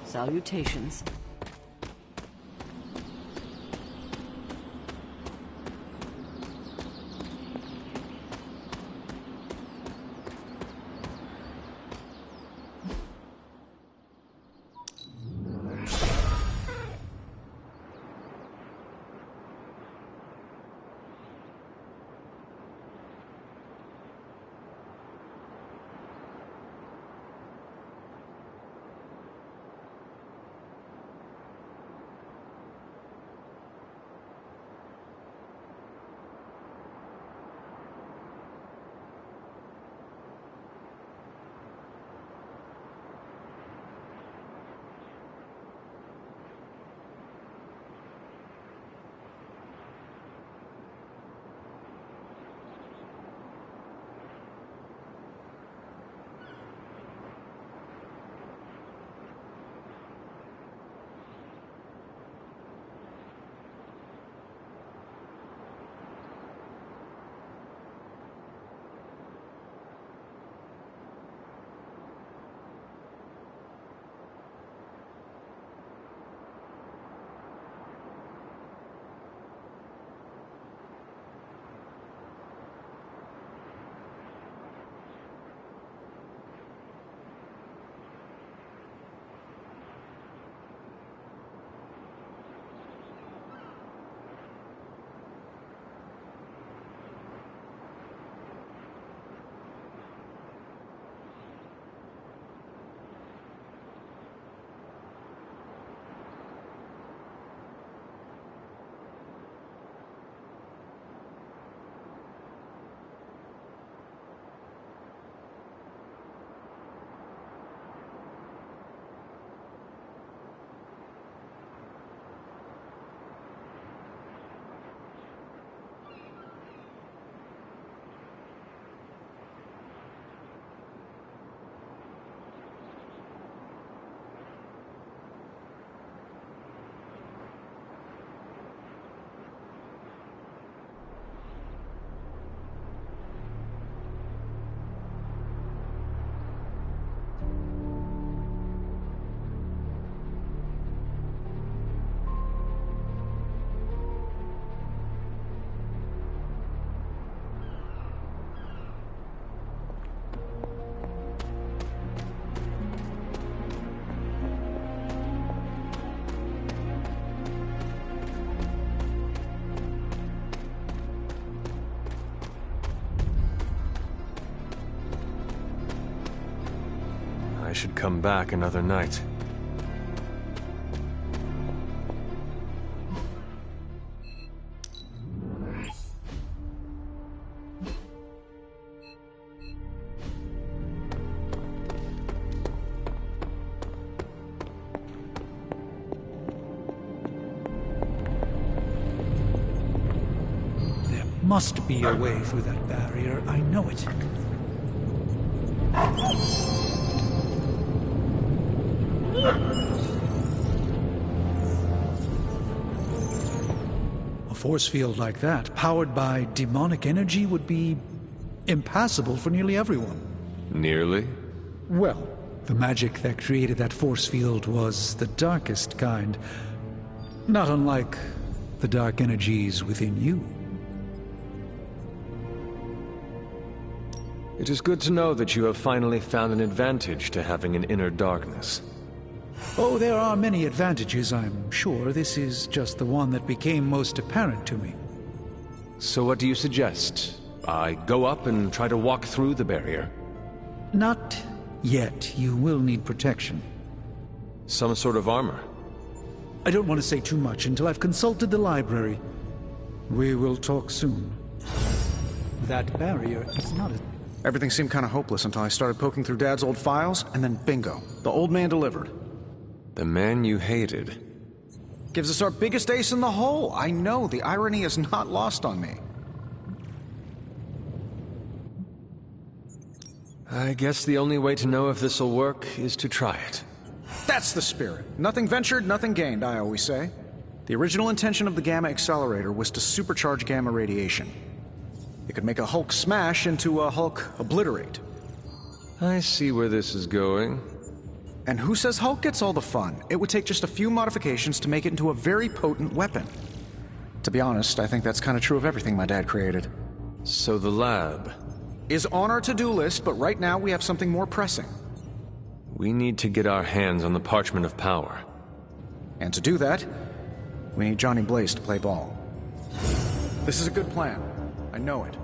Salutations. I should come back another night. There must be a way through that barrier. I know it. A force field like that, powered by demonic energy, would be impassable for nearly everyone. Nearly? Well, the magic that created that force field was the darkest kind. Not unlike the dark energies within you. It is good to know that you have finally found an advantage to having an inner darkness. Oh, there are many advantages, I'm sure. This is just the one that became most apparent to me. So what do you suggest? I go up and try to walk through the barrier? Not yet. You will need protection. Some sort of armor? I don't want to say too much until I've consulted the library. We will talk soon. That barrier is not a... Everything seemed kind of hopeless until I started poking through Dad's old files, and then bingo. The old man delivered. The man you hated. Gives us our biggest ace in the hole. I know, the irony is not lost on me. I guess the only way to know if this'll work is to try it. That's the spirit. Nothing ventured, nothing gained, I always say. The original intention of the Gamma Accelerator was to supercharge gamma radiation. It could make a Hulk smash into a Hulk obliterate. I see where this is going. And who says Hulk gets all the fun? It would take just a few modifications to make it into a very potent weapon. To be honest, I think that's kind of true of everything my dad created. So the lab. Is on our to-do list, but right now we have something more pressing. We need to get our hands on the Parchment of Power. And to do that, we need Johnny Blaze to play ball. This is a good plan. I know it.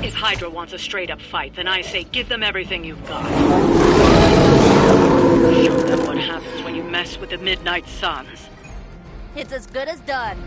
If Hydra wants a straight-up fight, then I say give them everything you've got. Show them what happens when you mess with the Midnight Suns. It's as good as done.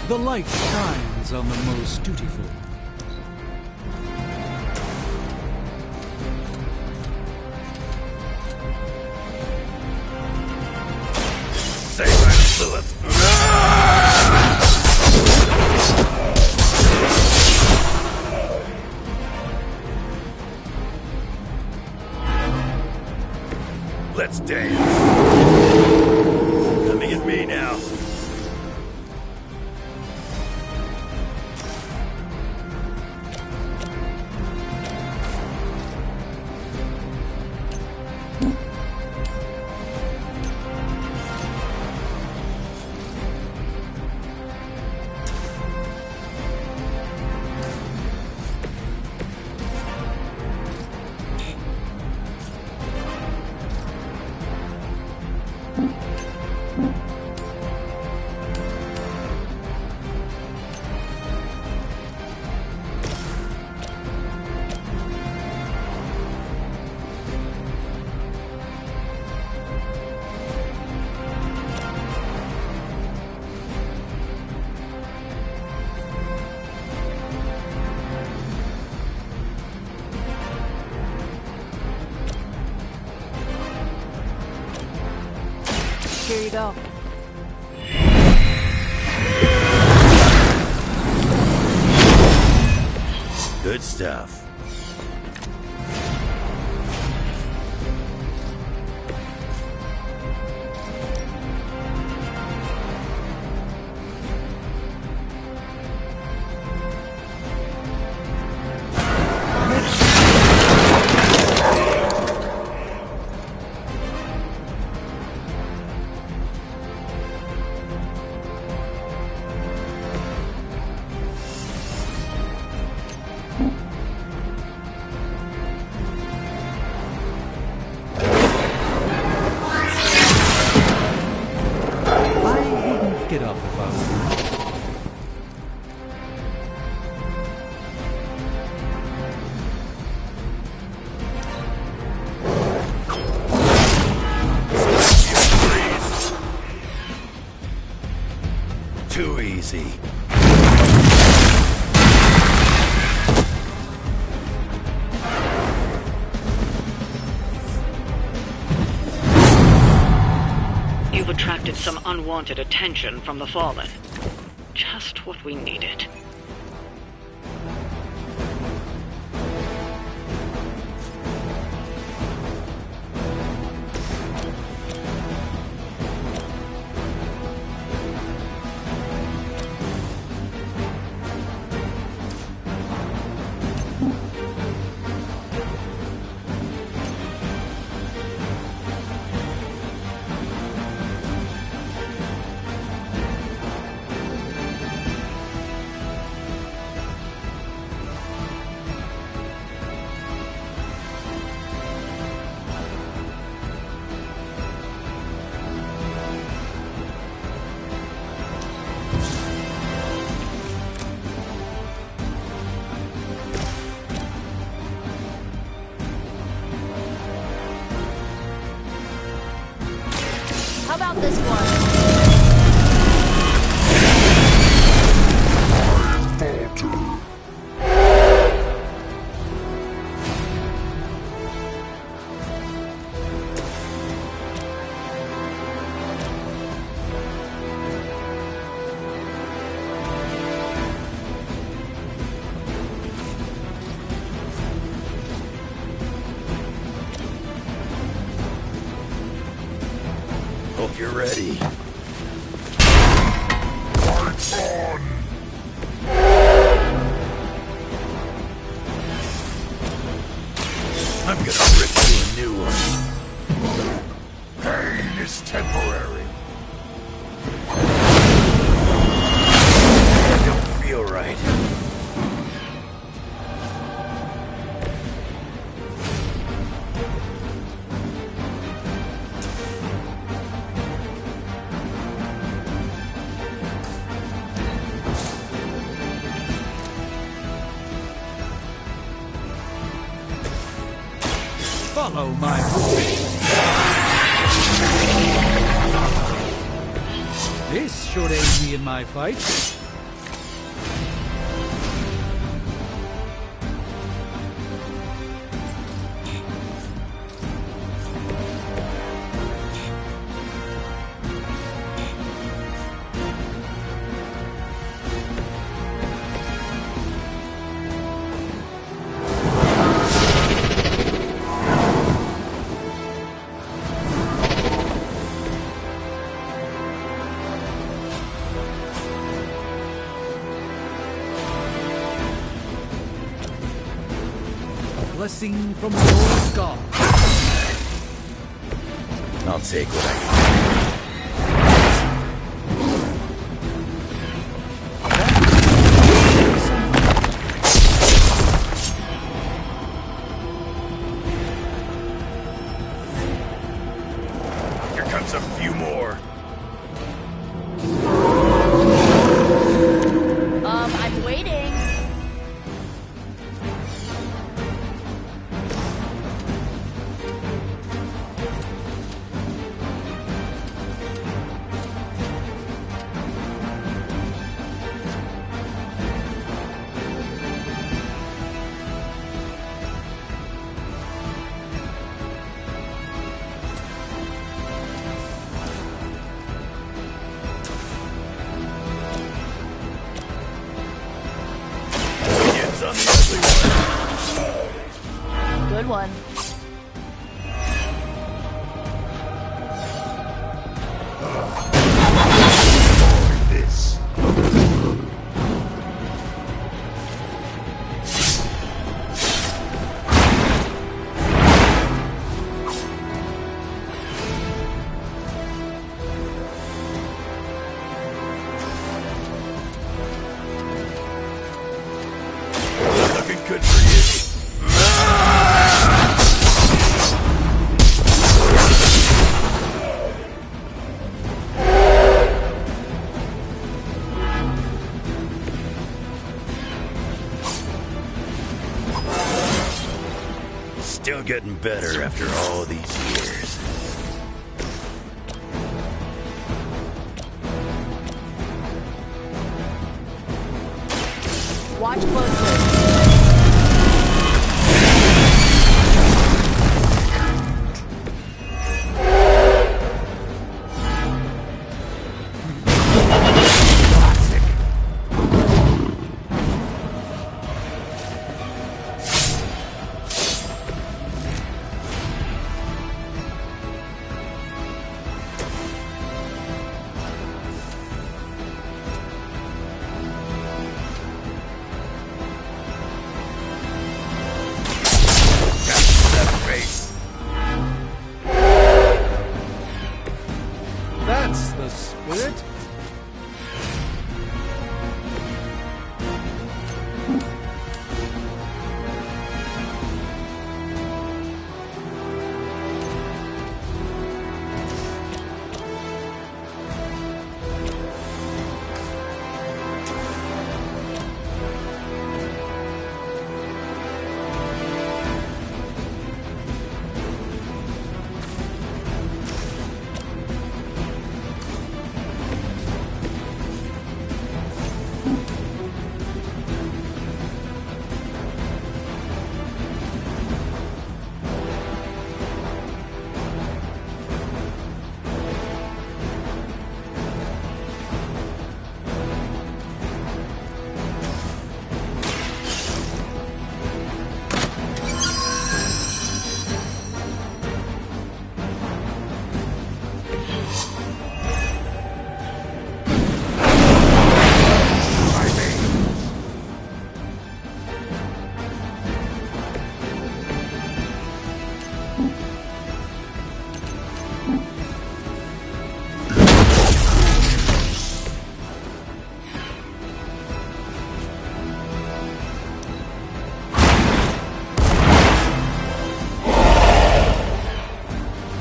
The light shines on the most dutiful. Let's dance. Coming at me now. Here you go. Good stuff. You've attracted some unwanted attention from the Fallen. Just what we needed. How about this one? Hope you're ready. Lights on! I'm gonna rip you a new one. Pain is temporary. I don't feel right. Follow my rules. This should aid me in my fight. Blessing from the old god. I'll take what I can. Here comes a few more. I'm waiting. It's on the ugly one. Good one. This. Looking good for you. Still getting better after all these years. Watch closely. That's the spirit.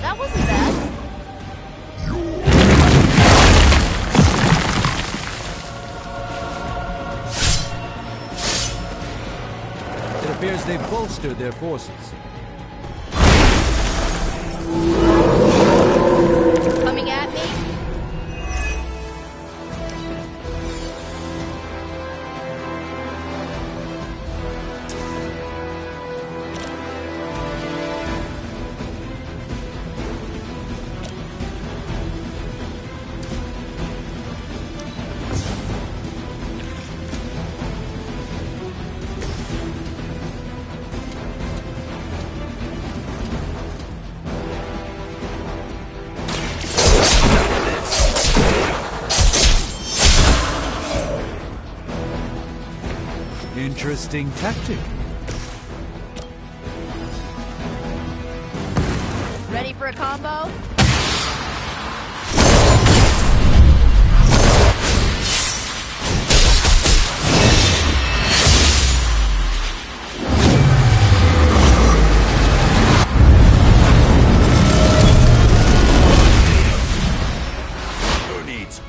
That wasn't bad. It appears they've bolstered their forces. Coming at me? Interesting tactic. Ready for a combo? Who needs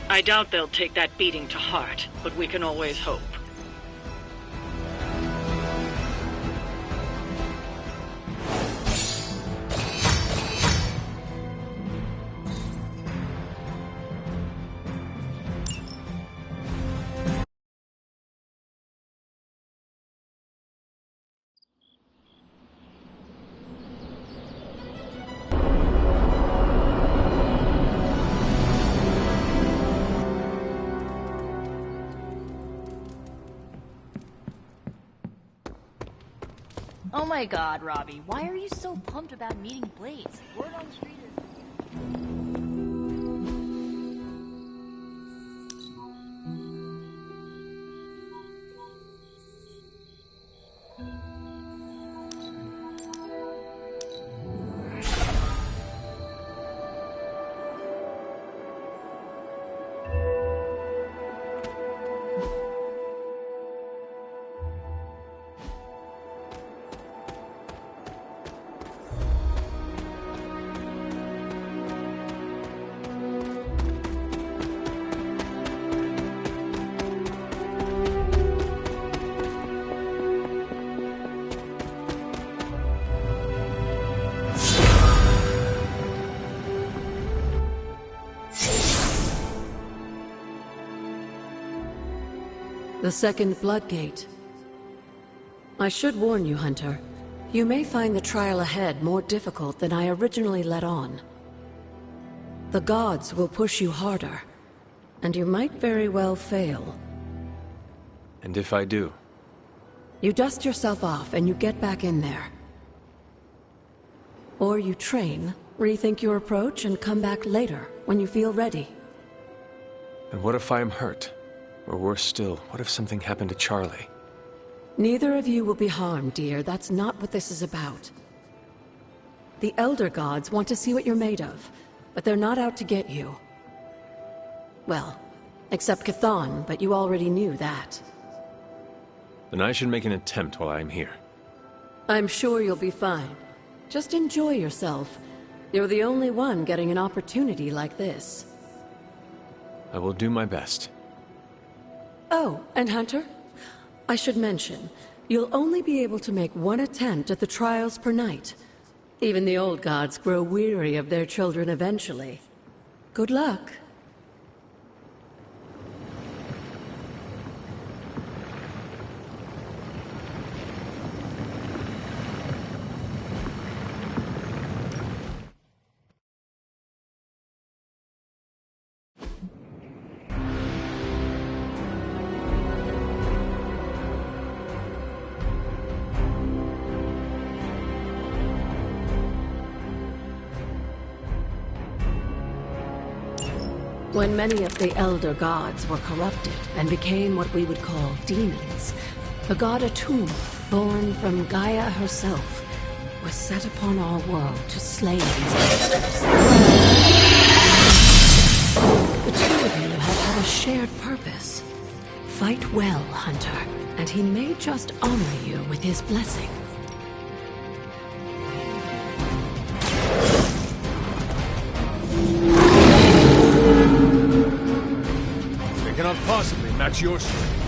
I doubt they'll take that beating to heart, but we can always hope. Oh my god, Robbie, why are you so pumped about meeting Blaze? Word on the street is... The second Bloodgate. I should warn you, Hunter. You may find the trial ahead more difficult than I originally let on. The gods will push you harder, and you might very well fail. And if I do? You dust yourself off and you get back in there. Or you train, rethink your approach, and come back later, when you feel ready. And what if I am hurt? Or worse still, what if something happened to Charlie? Neither of you will be harmed, dear. That's not what this is about. The Elder Gods want to see what you're made of, but they're not out to get you. Well, except Chthon, but you already knew that. Then I should make an attempt while I'm here. I'm sure you'll be fine. Just enjoy yourself. You're the only one getting an opportunity like this. I will do my best. Oh, and Hunter? I should mention, you'll only be able to make one attempt at the trials per night. Even the old gods grow weary of their children eventually. Good luck. When many of the Elder Gods were corrupted and became what we would call demons, the god Atum, born from Gaia herself, was set upon our world to slay these monsters. The two of you have had a shared purpose. Fight well, Hunter, and he may just honor you with his blessing. They cannot possibly match your strength.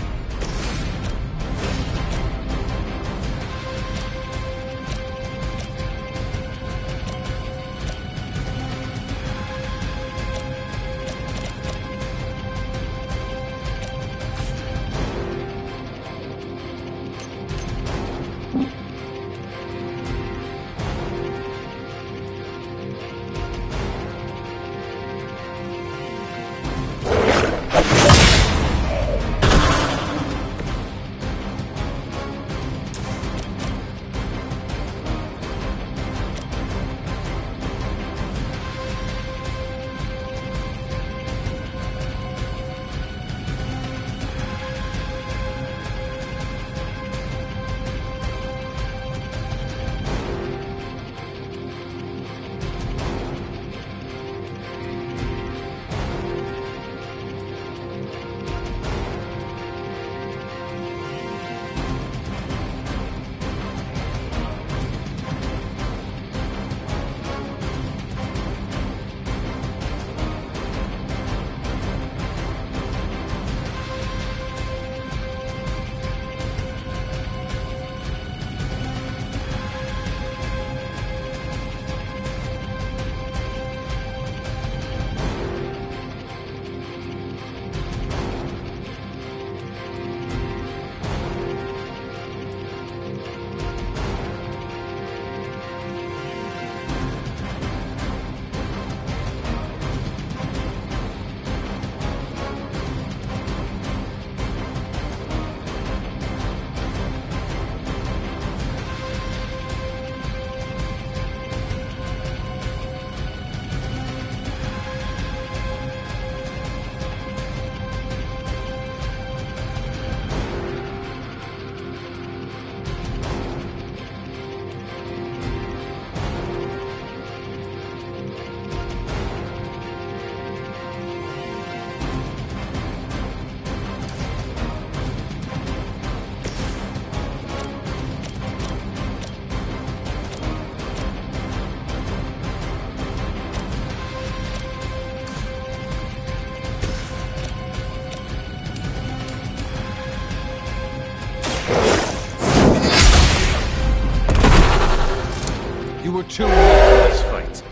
You were too weak for this fight.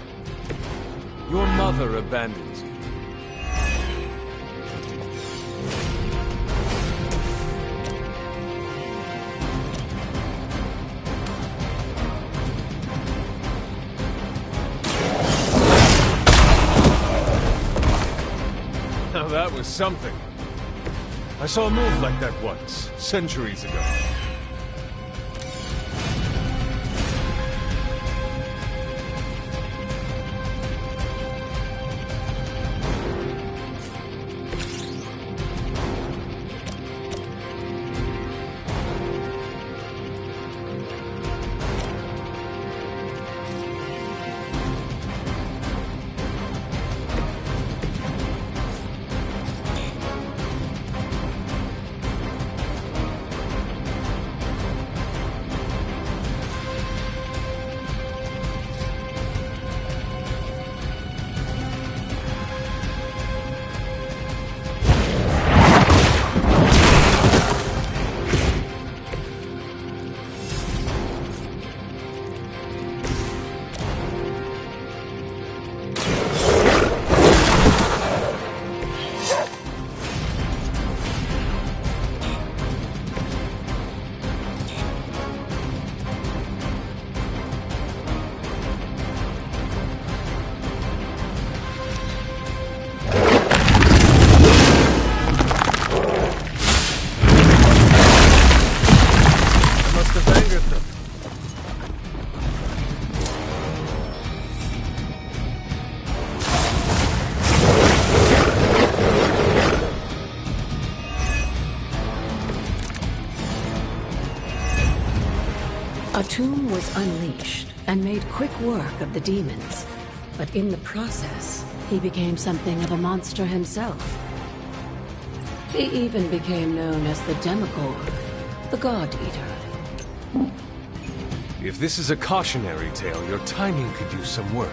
Your mother abandoned you. that was something. I saw a move like that once, centuries ago. A tomb was unleashed and made quick work of the demons, but in the process, he became something of a monster himself. He even became known as the Demogorg, the God Eater. If this is a cautionary tale, your timing could use some work.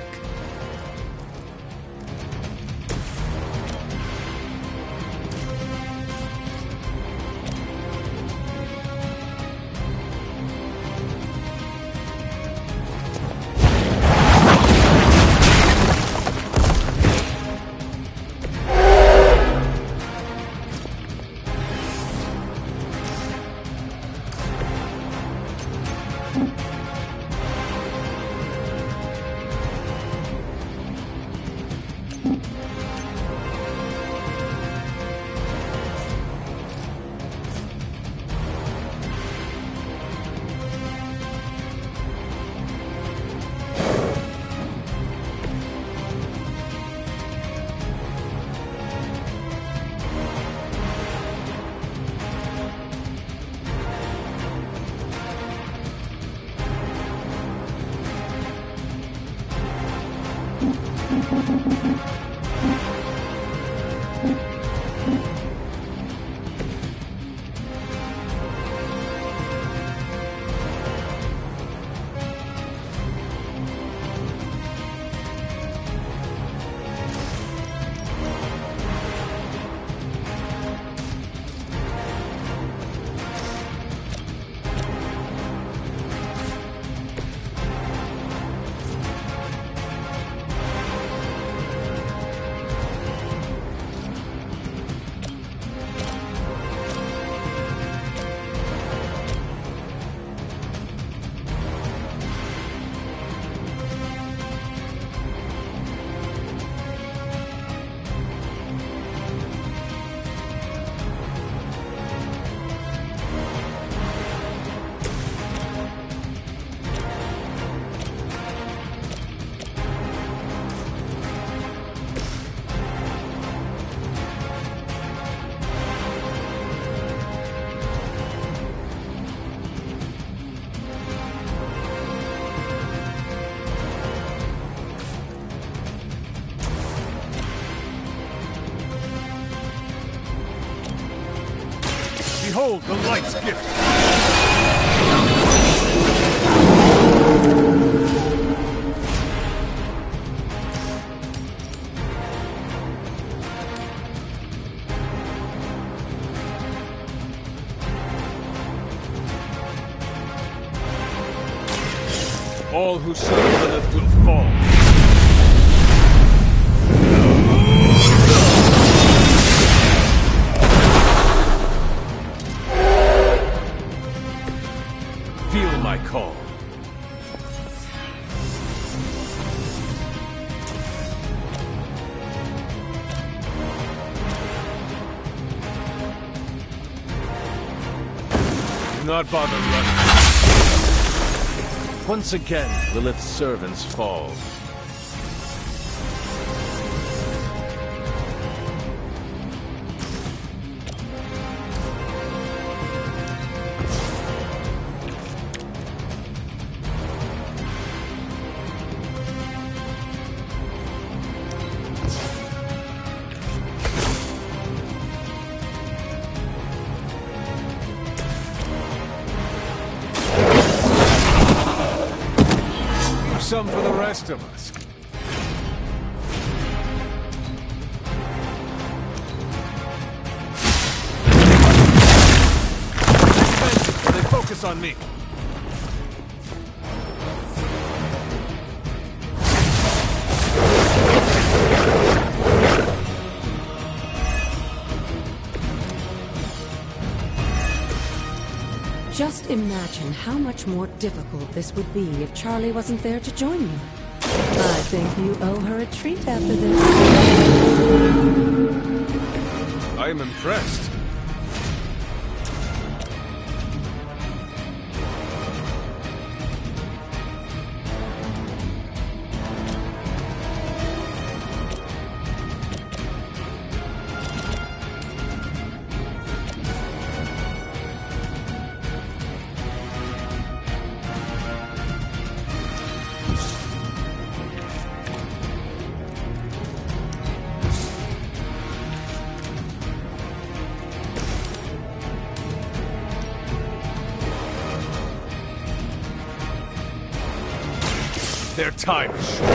Behold the light's gift! All who serve Lilith will fall. Feel my call. Do not bother running. Once again, Lilith's servants fall. Some for the rest of us. They focus on me. Just imagine how much more difficult this would be if Charlie wasn't there to join you. I think you owe her a treat after this. I am impressed. Their time is short.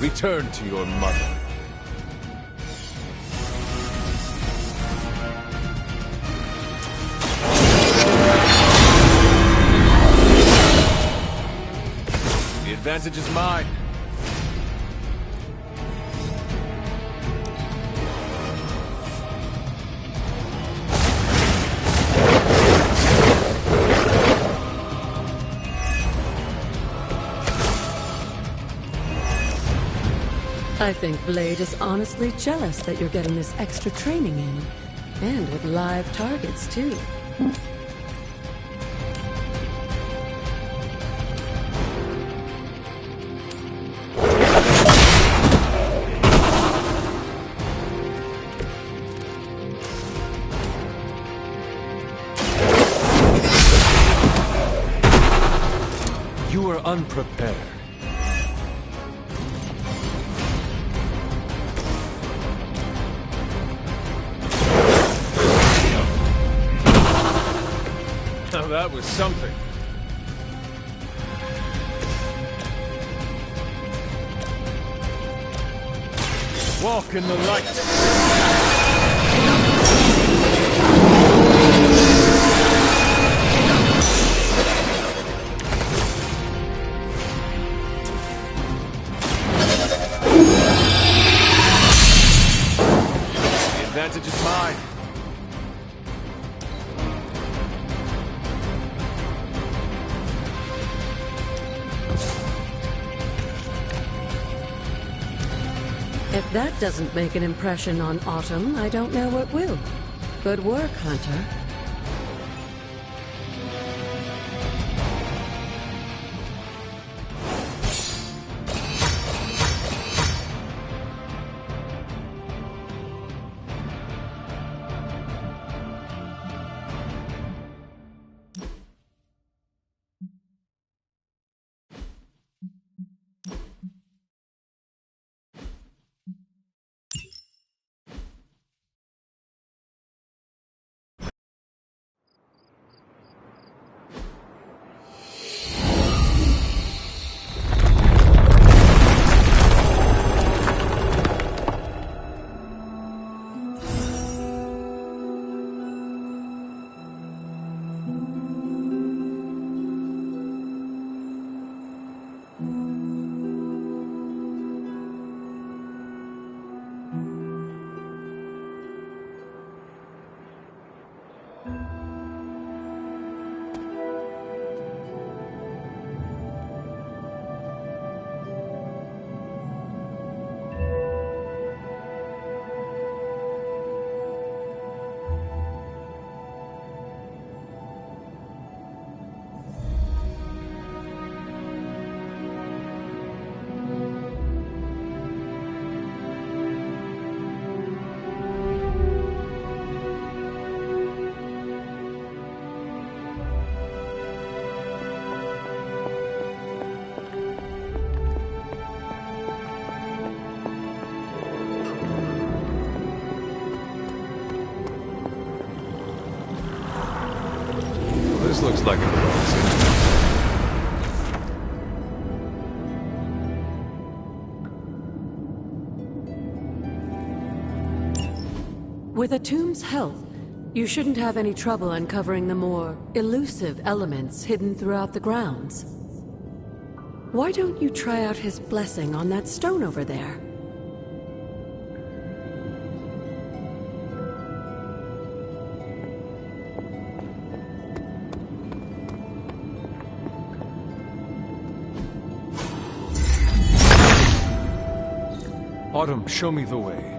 Return to your mother. The advantage is mine. I think Blade is honestly jealous that you're getting this extra training in. And with live targets, too. You are unprepared. Now that was something. Walk in the light. The advantage is mine. If that doesn't make an impression on Autumn, I don't know what will. Good work, Hunter. Looks like it belongs here. With a tomb's help, you shouldn't have any trouble uncovering the more elusive elements hidden throughout the grounds. Why don't you try out his blessing on that stone over there? Autumn, show me the way.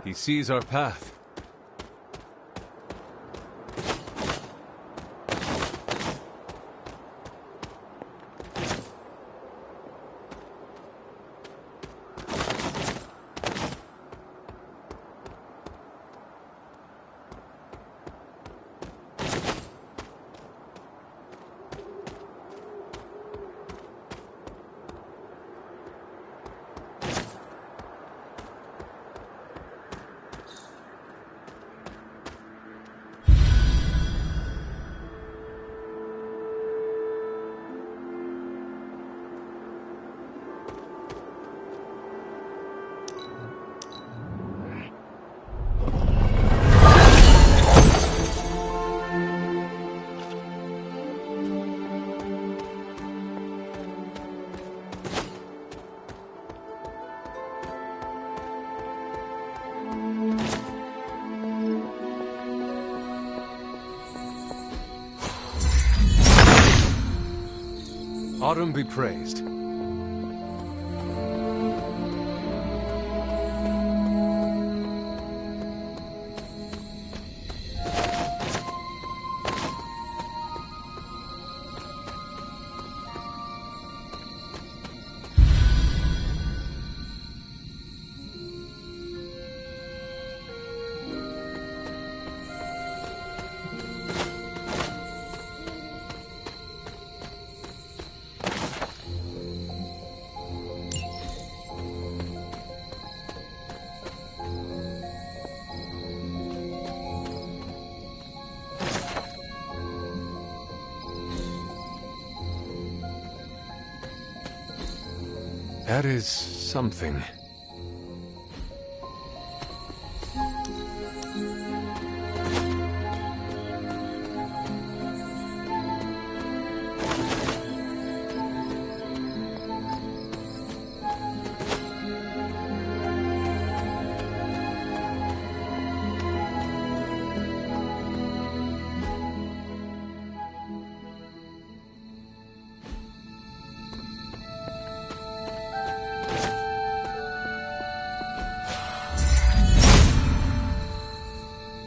He sees our path. Autumn be praised. That is something.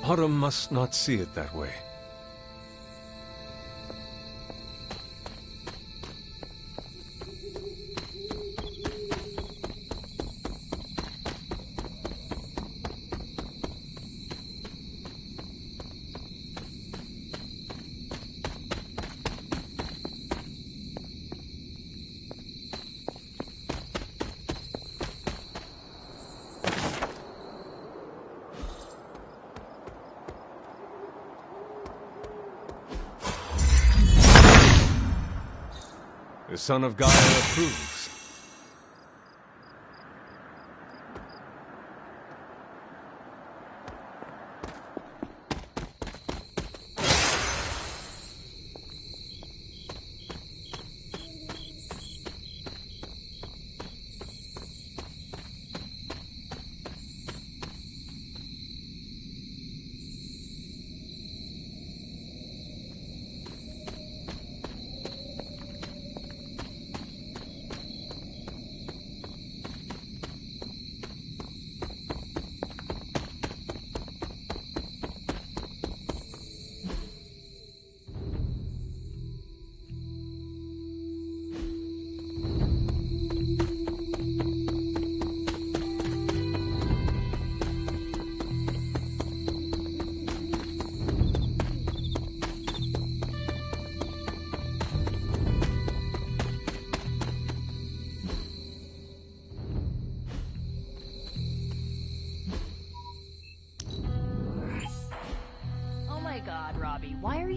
Autumn must not see it that way. The Son of Gaia approves.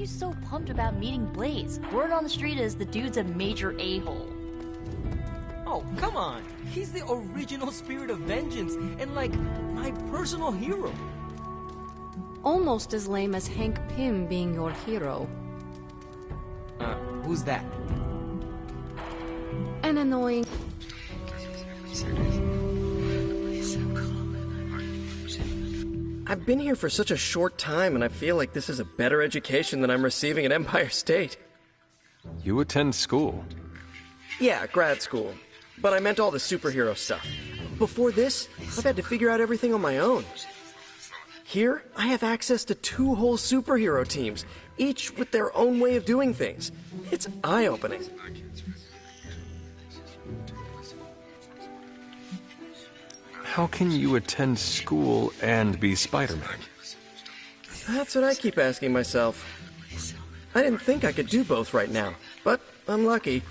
you so pumped about meeting Blaze? Word on the street is the dude's a major a-hole. Oh, come on. He's the original Spirit of Vengeance and, like, my personal hero. Almost as lame as Hank Pym being your hero. Who's that? An annoying... I've been here for such a short time, and I feel like this is a better education than I'm receiving at Empire State. You attend school? Yeah, grad school. But I meant all the superhero stuff. Before this, I've had to figure out everything on my own. Here, I have access to 2 whole superhero teams, each with their own way of doing things. It's eye-opening. How can you attend school and be Spider-Man? That's what I keep asking myself. I didn't think I could do both right now, but I'm lucky.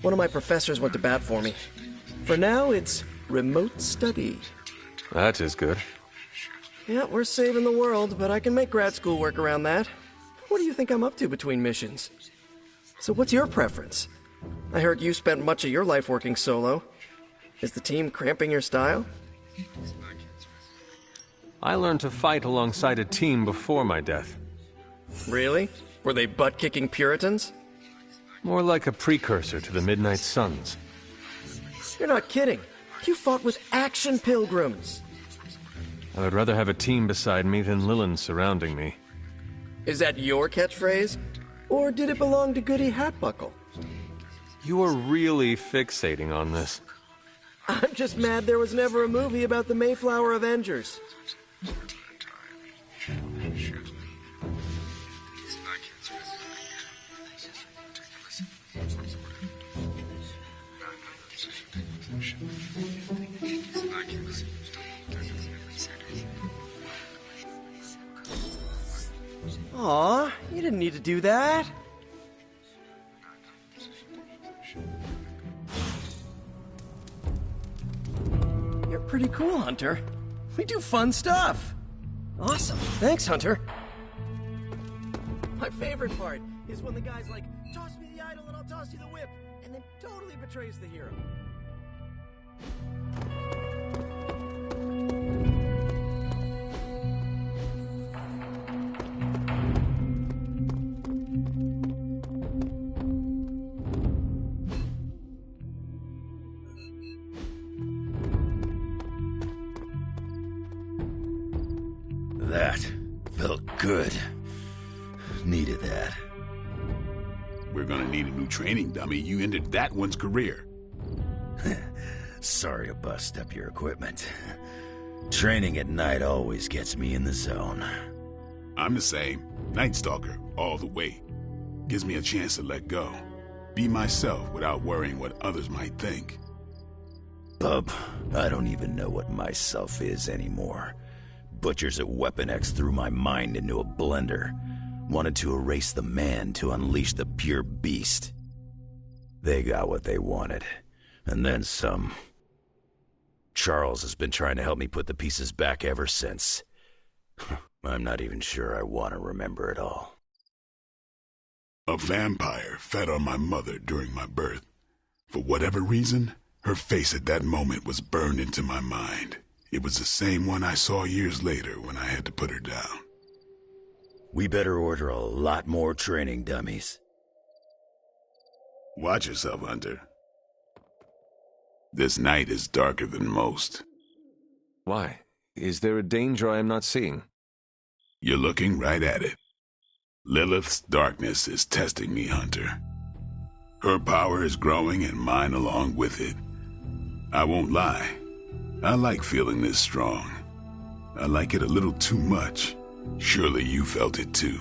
One of my professors went to bat for me. For now, it's remote study. That is good. Yeah, we're saving the world, but I can make grad school work around that. What do you think I'm up to between missions? So what's your preference? I heard you spent much of your life working solo. Is the team cramping your style? I learned to fight alongside a team before my death. Really? Were they butt-kicking Puritans? More like a precursor to the Midnight Suns. You're not kidding. You fought with action pilgrims. I would rather have a team beside me than Lilin surrounding me. Is that your catchphrase? Or did it belong to Goody Hatbuckle? You are really fixating on this. I'm just mad there was never a movie about the Mayflower Avengers. Aw, you didn't need to do that. You're pretty cool, Hunter. We do fun stuff. Awesome. Thanks, Hunter. My favorite part is when the guy's like, toss me the idol and I'll toss you the whip, and then totally betrays the hero. That felt good. Needed that. We're gonna need a new training dummy. You ended that one's career. Sorry to bust up your equipment. Training at night always gets me in the zone. I'm the same. Night Stalker, all the way. Gives me a chance to let go. Be myself without worrying what others might think. Bub, I don't even know what myself is anymore. Butchers at Weapon X threw my mind into a blender. Wanted to erase the man to unleash the pure beast. They got what they wanted. And then some. Charles has been trying to help me put the pieces back ever since. I'm not even sure I want to remember it all. A vampire fed on my mother during my birth. For whatever reason, her face at that moment was burned into my mind. It was the same one I saw years later when I had to put her down. We better order a lot more training dummies. Watch yourself, Hunter. This night is darker than most. Why? Is there a danger I am not seeing? You're looking right at it. Lilith's darkness is testing me, Hunter. Her power is growing and mine along with it. I won't lie. I like feeling this strong. I like it a little too much. Surely you felt it too.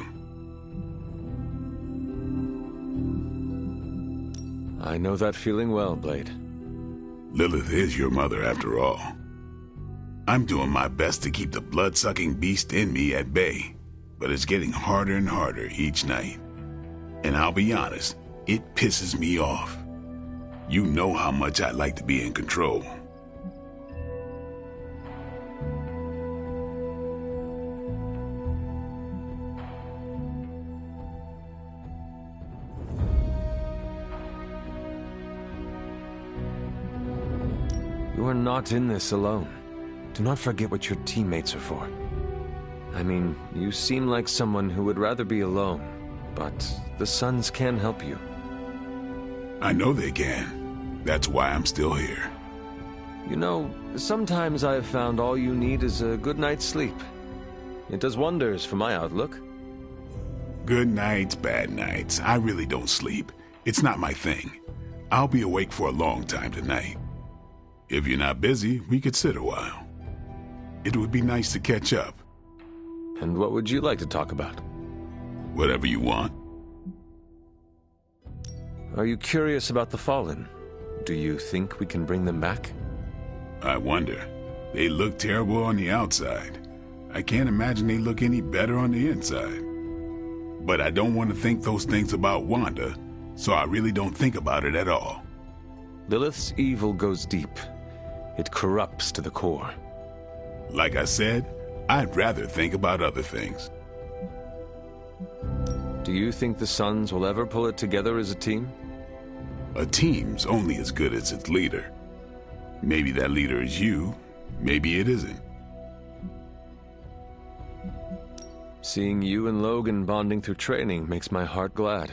I know that feeling well, Blade. Lilith is your mother after all. I'm doing my best to keep the blood-sucking beast in me at bay, but it's getting harder and harder each night. And I'll be honest, it pisses me off. You know how much I like to be in control. You are not in this alone. Do not forget what your teammates are for. I mean, you seem like someone who would rather be alone, but the Suns can help you. I know they can. That's why I'm still here. You know, sometimes I have found all you need is a good night's sleep. It does wonders for my outlook. Good nights, bad nights. I really don't sleep. It's not my thing. I'll be awake for a long time tonight. If you're not busy, we could sit a while. It would be nice to catch up. And what would you like to talk about? Whatever you want. Are you curious about the Fallen? Do you think we can bring them back? I wonder. They look terrible on the outside. I can't imagine they look any better on the inside. But I don't want to think those things about Wanda, so I really don't think about it at all. Lilith's evil goes deep. It corrupts to the core. Like I said, I'd rather think about other things. Do you think the Suns will ever pull it together as a team? A team's only as good as its leader. Maybe that leader is you, maybe it isn't. Seeing you and Logan bonding through training makes my heart glad.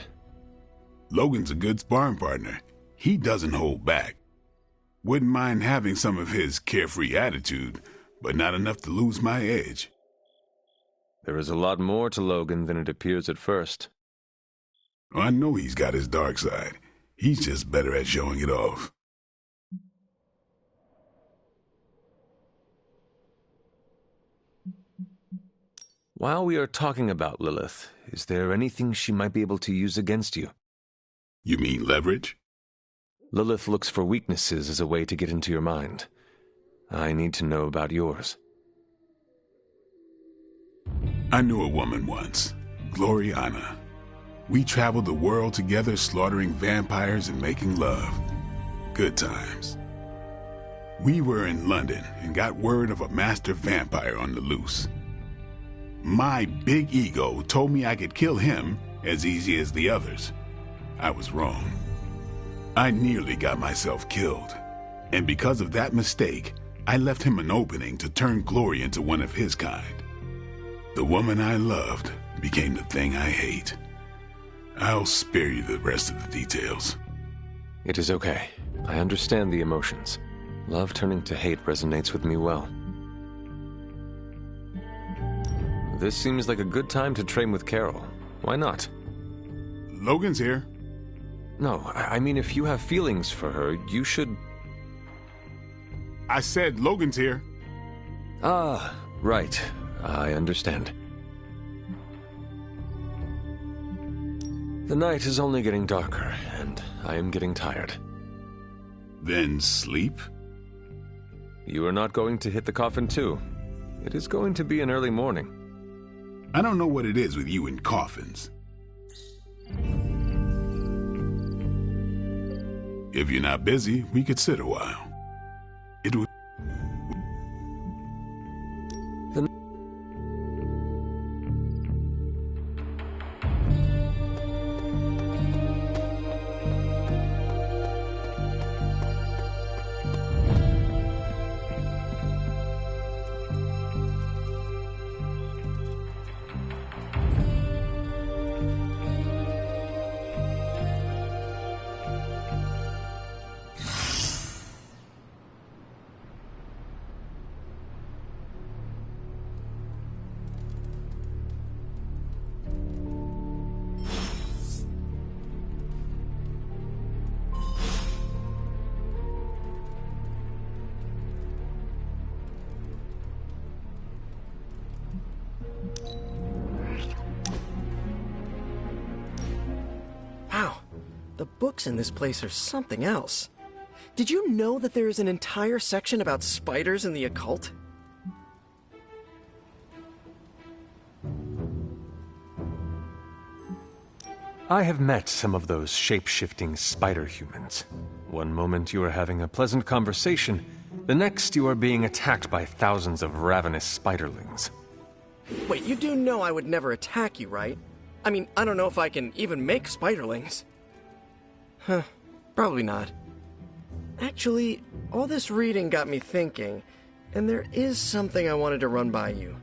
Logan's a good sparring partner. He doesn't hold back. Wouldn't mind having some of his carefree attitude, but not enough to lose my edge. There is a lot more to Logan than it appears at first. I know he's got his dark side. He's just better at showing it off. While we are talking about Lilith, is there anything she might be able to use against you? You mean leverage? Lilith looks for weaknesses as a way to get into your mind. I need to know about yours. I knew a woman once, Gloriana. We traveled the world together, slaughtering vampires and making love. Good times. We were in London and got word of a master vampire on the loose. My big ego told me I could kill him as easy as the others. I was wrong. I nearly got myself killed. And because of that mistake, I left him an opening to turn Glory into one of his kind. The woman I loved became the thing I hate. I'll spare you the rest of the details. It is okay. I understand the emotions. Love turning to hate resonates with me well. This seems like a good time to train with Carol. Why not? Logan's here. No, I mean if you have feelings for her, you should... I said Logan's here. Ah, right. I understand. The night is only getting darker, and I am getting tired. Then sleep? You are not going to hit the coffin too. It is going to be an early morning. I don't know what it is with you and coffins. If you're not busy, we could sit a while. It would... Wow, the books in this place are something else. Did you know that there is an entire section about spiders and the occult? I have met some of those shape-shifting spider humans. One moment you are having a pleasant conversation, the next you are being attacked by thousands of ravenous spiderlings. Wait, you do know I would never attack you, right? I mean, I don't know if I can even make spiderlings. Huh, probably not. Actually, all this reading got me thinking, and there is something I wanted to run by you.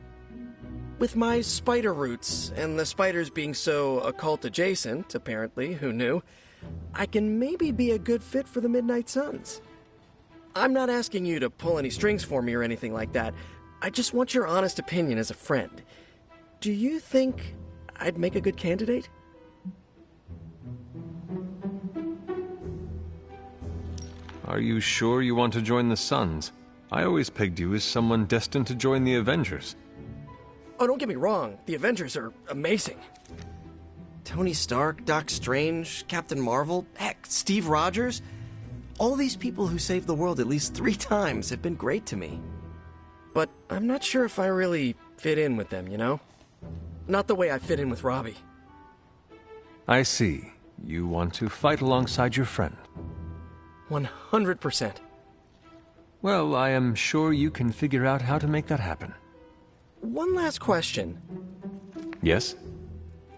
With my spider roots, and the spiders being so occult adjacent, apparently, who knew, I can maybe be a good fit for the Midnight Suns. I'm not asking you to pull any strings for me or anything like that. I just want your honest opinion as a friend. Do you think I'd make a good candidate? Are you sure you want to join the Suns? I always pegged you as someone destined to join the Avengers. Oh, don't get me wrong. The Avengers are amazing. Tony Stark, Doc Strange, Captain Marvel, heck, Steve Rogers. All these people who saved the world at least 3 times have been great to me. But I'm not sure if I really fit in with them, you know? Not the way I fit in with Robbie. I see. You want to fight alongside your friend. 100%. Well, I am sure you can figure out how to make that happen. One last question. Yes?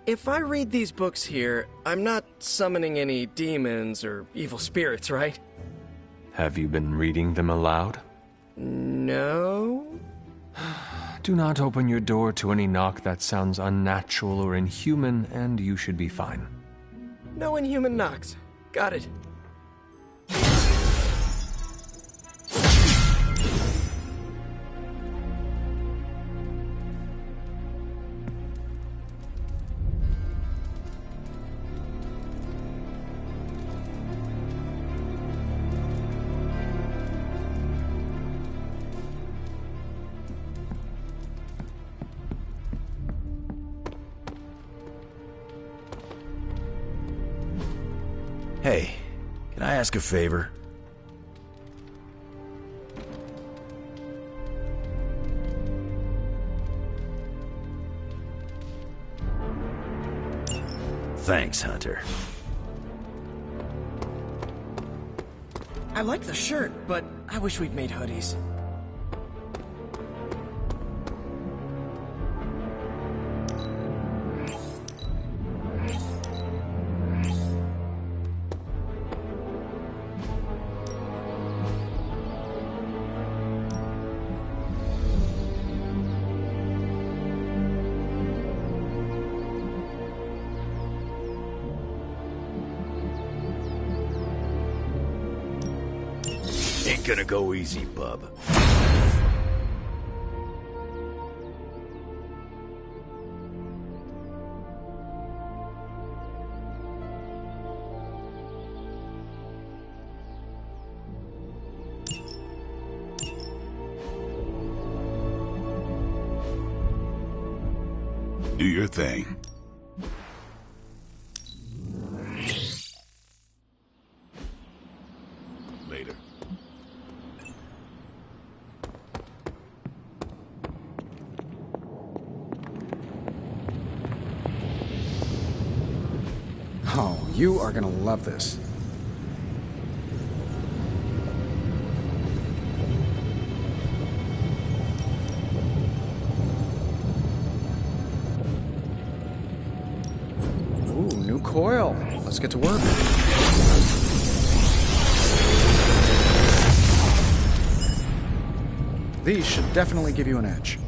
If I read these books here, I'm not summoning any demons or evil spirits, right? Have you been reading them aloud? No. Do not open your door to any knock that sounds unnatural or inhuman, and you should be fine. No inhuman knocks. Got it. Hey, can I ask a favor? Thanks, Hunter. I like the shirt, but I wish we'd made hoodies. Ain't gonna go easy, bub. Do your thing. Later. Oh, you are gonna love this. Ooh, new coil. Let's get to work. These should definitely give you an edge.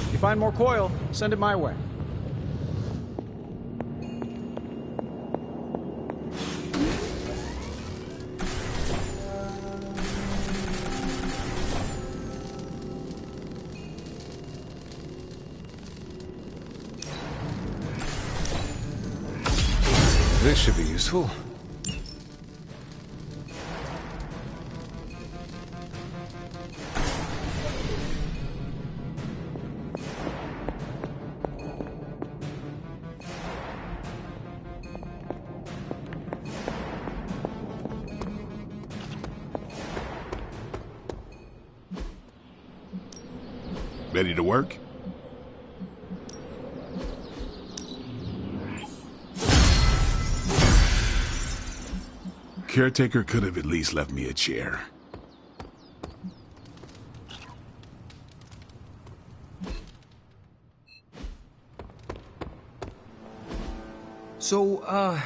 If you find more coil, send it my way. This should be useful. Ready to work? caretaker could have at least left me a chair. So,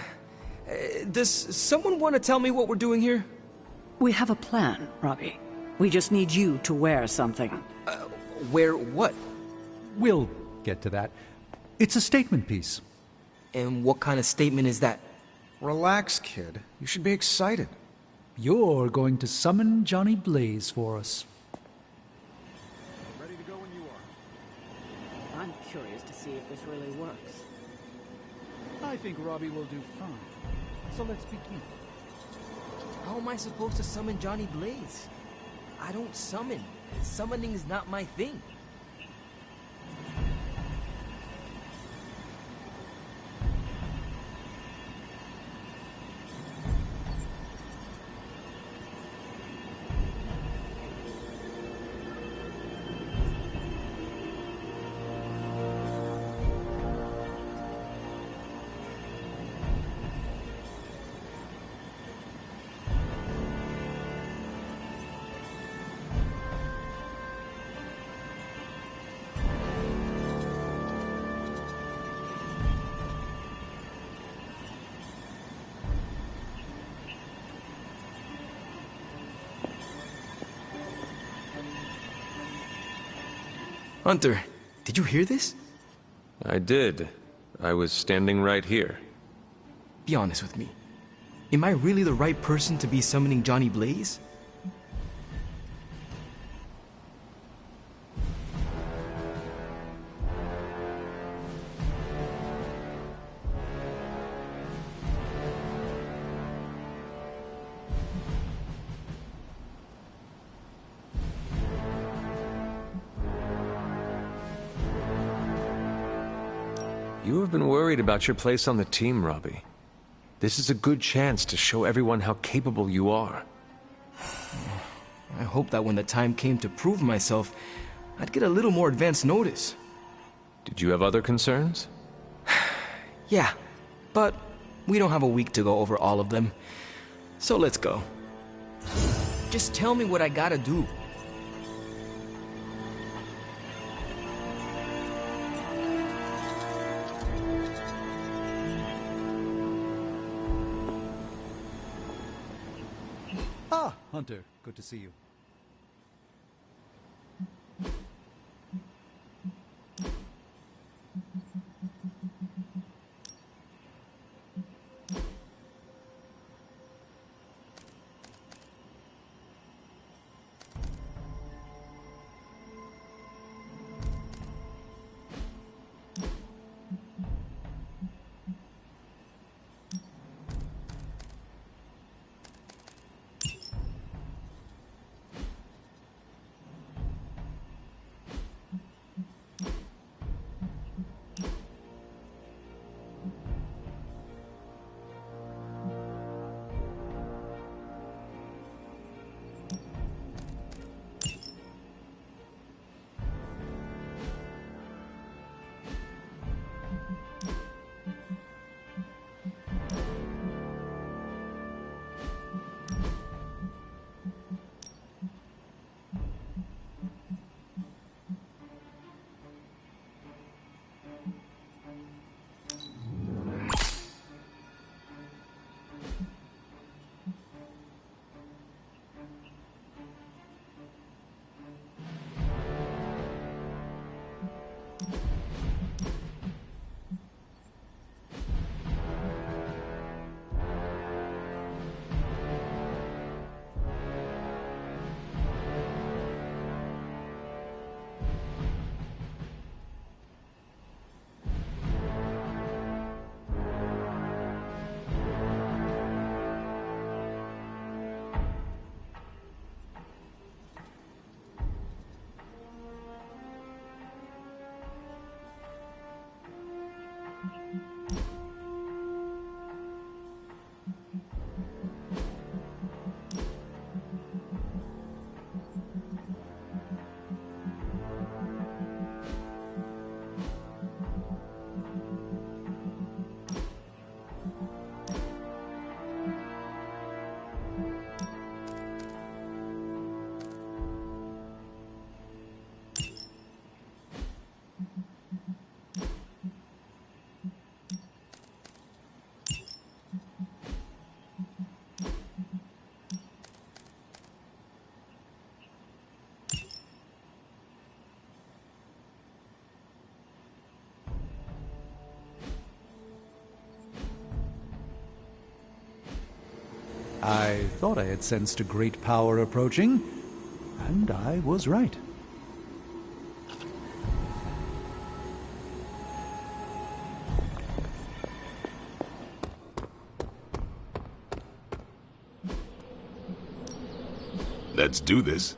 does someone want to tell me what we're doing here? We have a plan, Robbie. We just need you to wear something. Wear what? We'll get to that. It's a statement piece. And what kind of statement is that? Relax, kid. You should be excited. You're going to summon Johnny Blaze for us. Ready to go when you are. I'm curious to see if this really works. I think Robbie will do fine. So let's begin. How am I supposed to summon Johnny Blaze? I don't summon. Summoning is not my thing. Hunter, did you hear this? I did. I was standing right here. Be honest with me. Am I really the right person to be summoning Johnny Blaze? You have been worried about your place on the team, Robbie. This is a good chance to show everyone how capable you are. I hope that when the time came to prove myself, I'd get a little more advance notice. Did you have other concerns? Yeah, but we don't have a week to go over all of them. So let's go. Just tell me what I gotta do. Ah, Hunter, good to see you. I thought I had sensed a great power approaching, and I was right. Let's do this.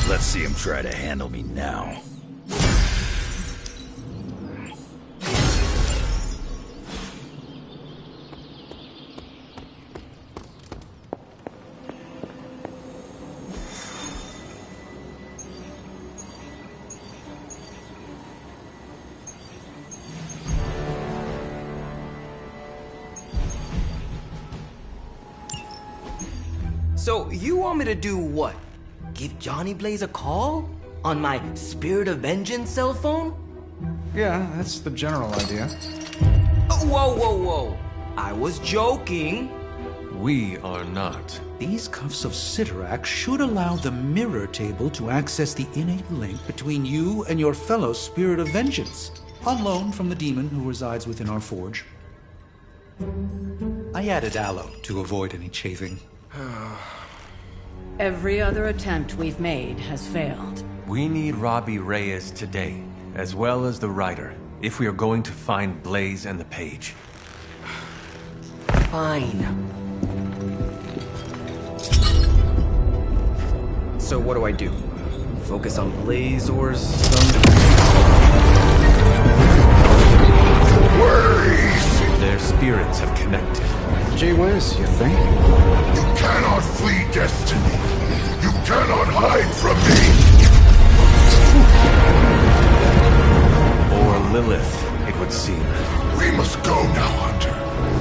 Let's see him try to handle me now. So, you want me to do what? Give Johnny Blaze a call? On my Spirit of Vengeance cell phone? Yeah, that's the general idea. Whoa. I was joking. We are not. These cuffs of Cyttorak should allow the mirror table to access the innate link between you and your fellow Spirit of Vengeance, on loan from the demon who resides within our forge. I added aloe to avoid any chafing. Every other attempt we've made has failed. We need Robbie Reyes today, as well as the Rider, if we are going to find Blaze and the Page. Fine. So what do I do? Focus on Blaze or some... Their spirits have connected. Gee whiz, you think? You cannot flee destiny. You cannot hide from me. Or Lilith, it would seem. We must go now, Hunter.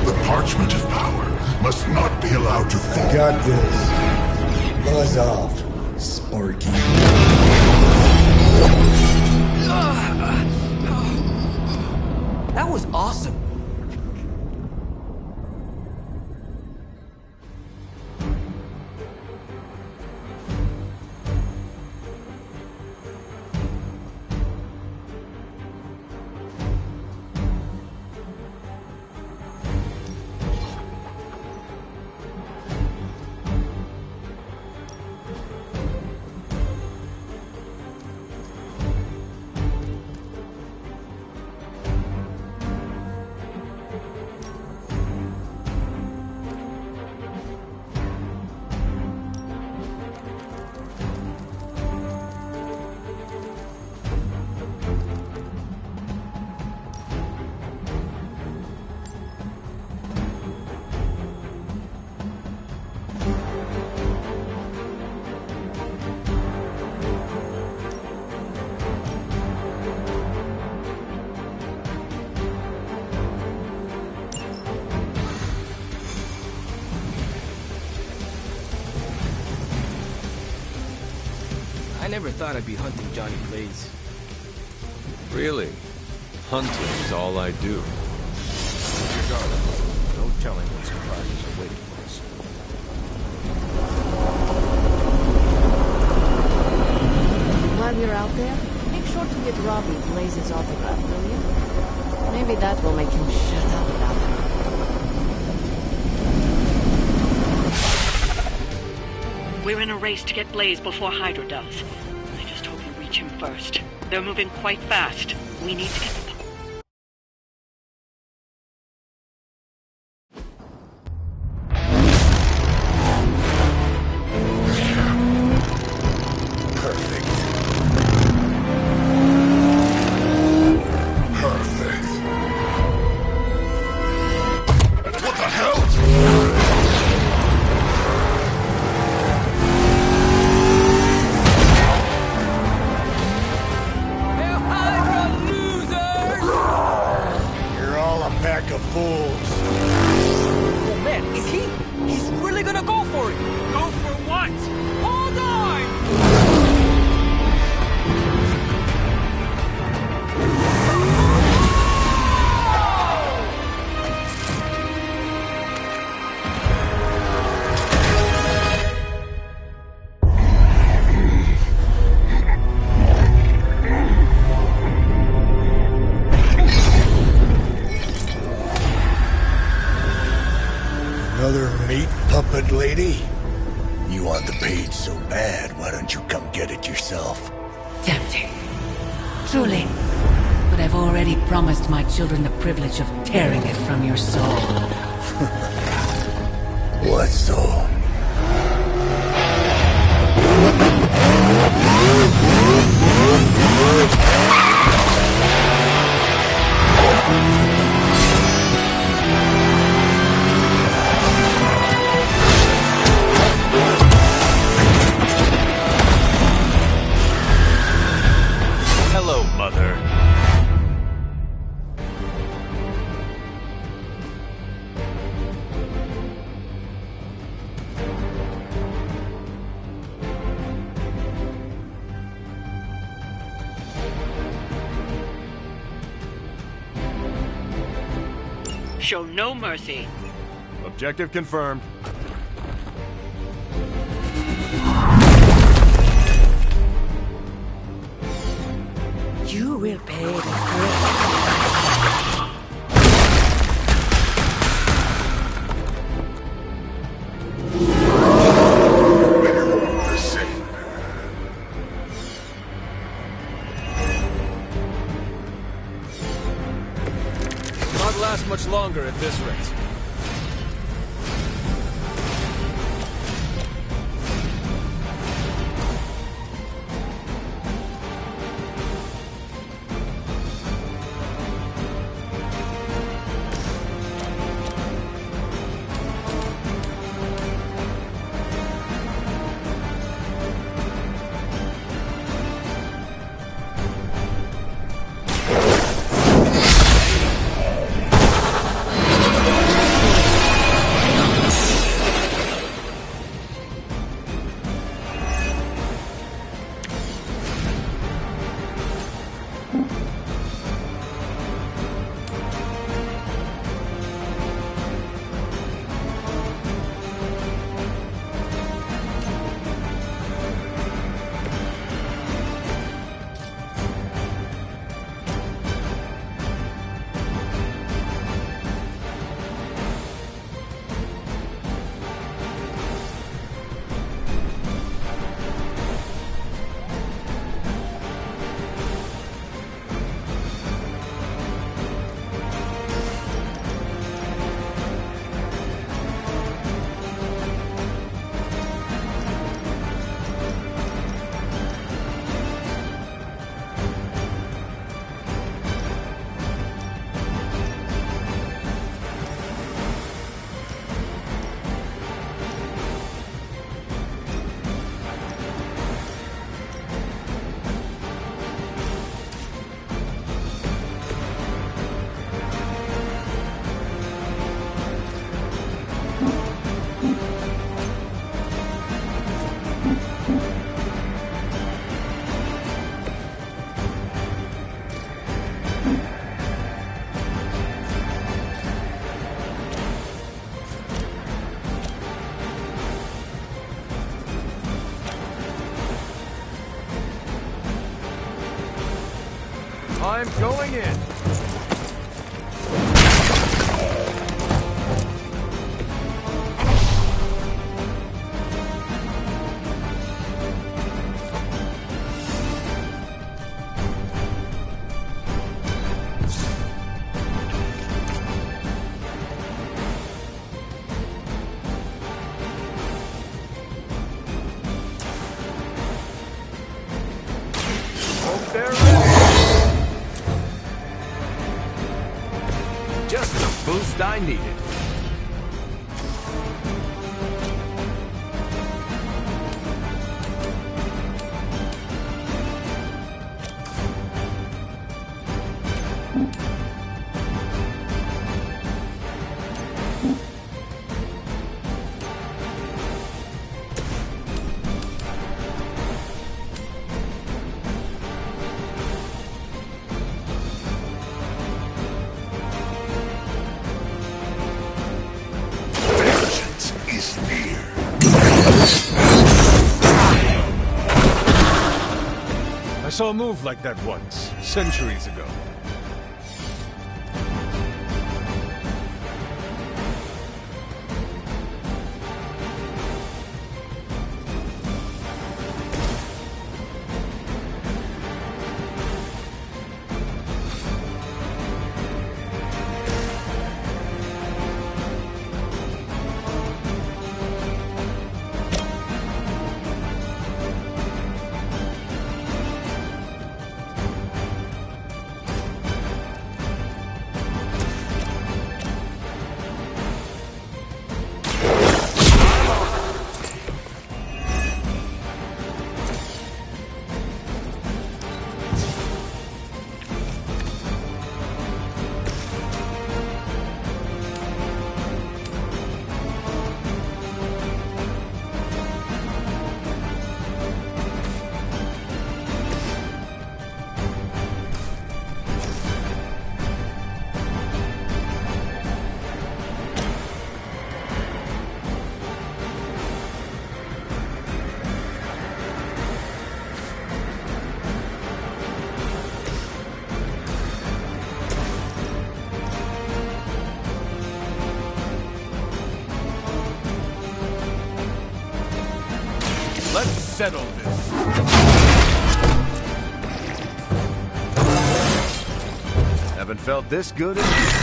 The parchment of power must not be allowed to fall. I got this. Buzz off, Sparky. That was awesome. I never thought I'd be hunting Johnny Blaze. Really? Hunting is all I do. Regardless, no telling what surprises are waiting for us. While you're out there, make sure to get Robbie Blaze's autograph, will you? Maybe that will make him shut up about it. We're in a race to get Blaze before Hydra does. I just hope you reach him first. They're moving quite fast. We need to get the... puppet lady? You want the page so bad, why don't you come get it yourself? Tempting. Truly. But I've already promised my children the privilege of tearing it from your soul. What soul? Hello, Mother. Show no mercy. Objective confirmed. You will pay the price. Not last much longer at this rate. I'm going in. Hope they're ready. Just the boost I needed. I saw a move like that once, centuries ago. settle this. Haven't felt this good in years.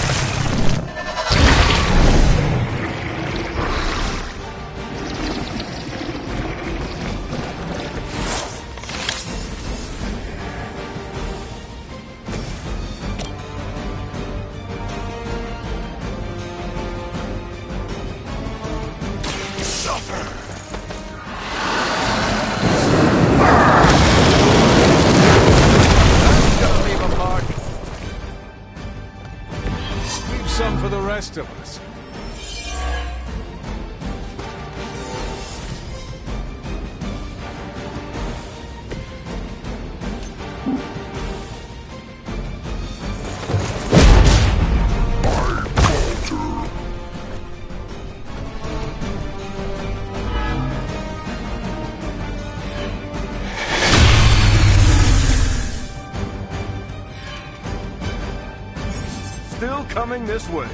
Some for the rest of us. Still coming this way.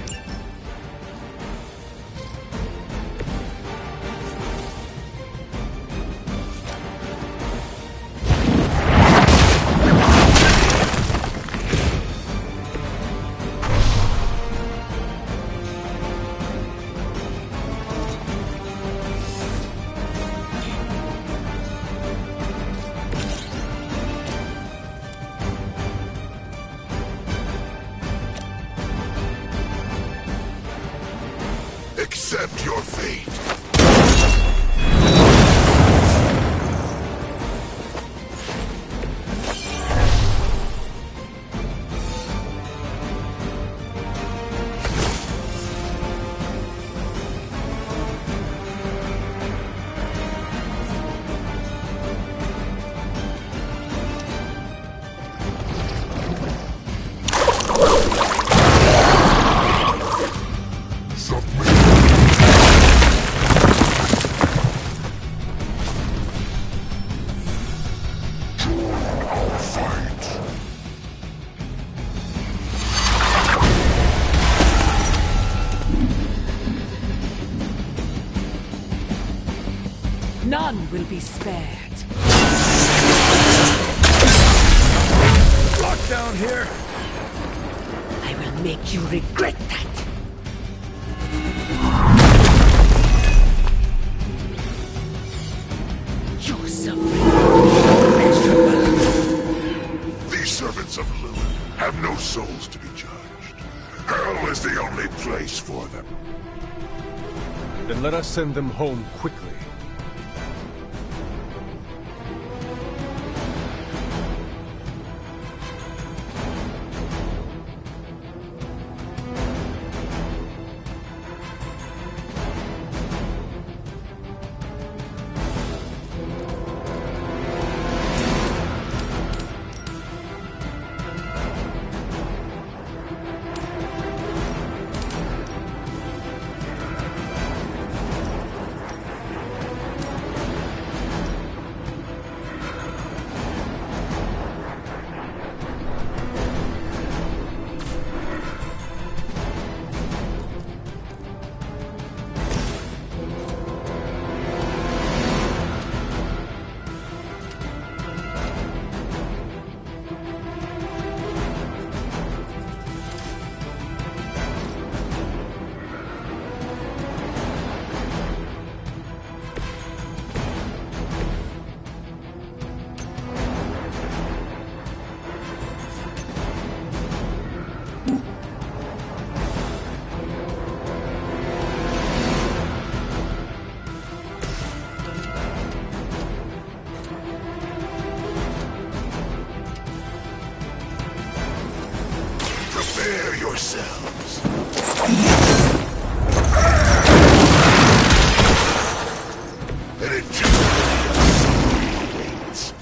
Accept your fate. None will be spared. Lock down here. I will make you regret that. Your suffering is These servants of Lilith have no souls to be judged. Hell is the only place for them. Then let us send them home quickly. Prepare yourselves. An eternity waits.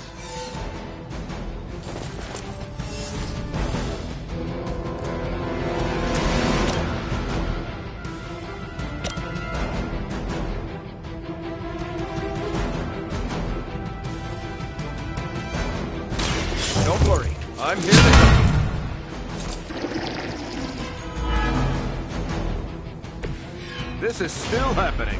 Don't worry, I'm here to help. This is still happening.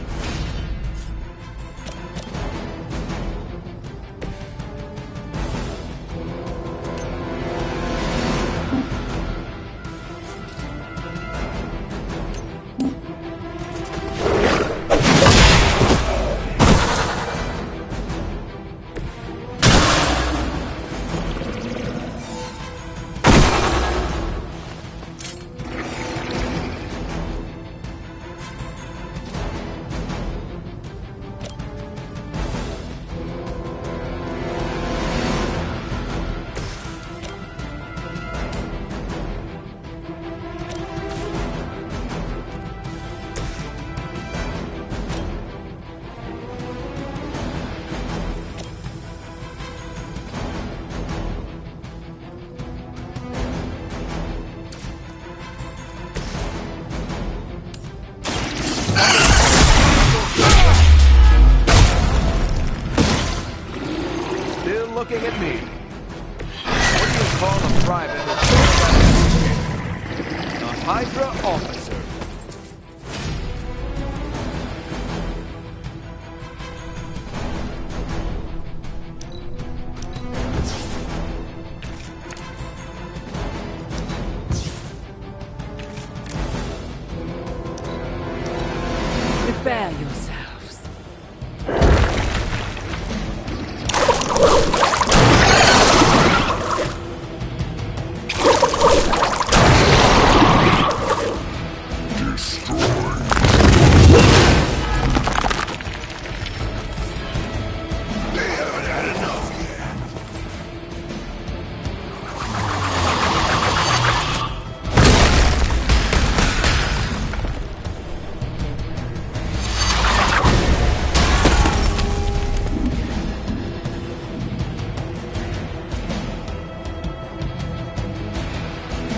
Hydra officer. Prepare yourselves.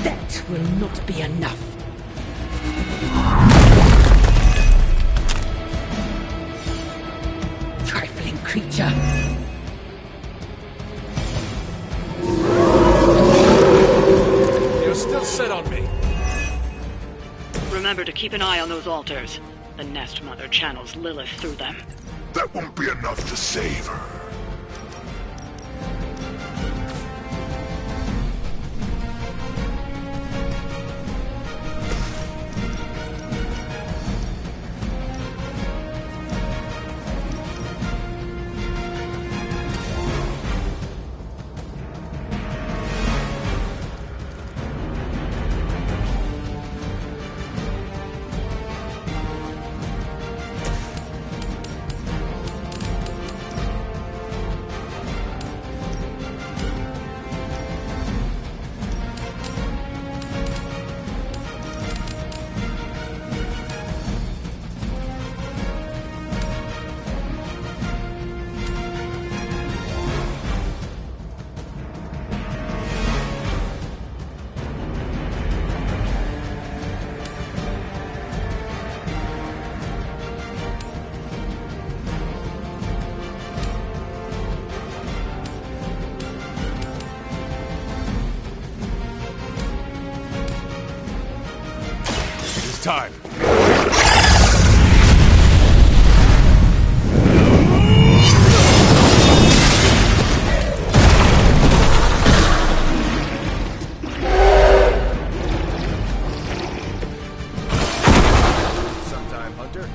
That will not be enough. Trifling creature. You're still set on me. Remember to keep an eye on those altars. The Nest Mother channels Lilith through them. That won't be enough to save her. Time. Sometime, Hunter.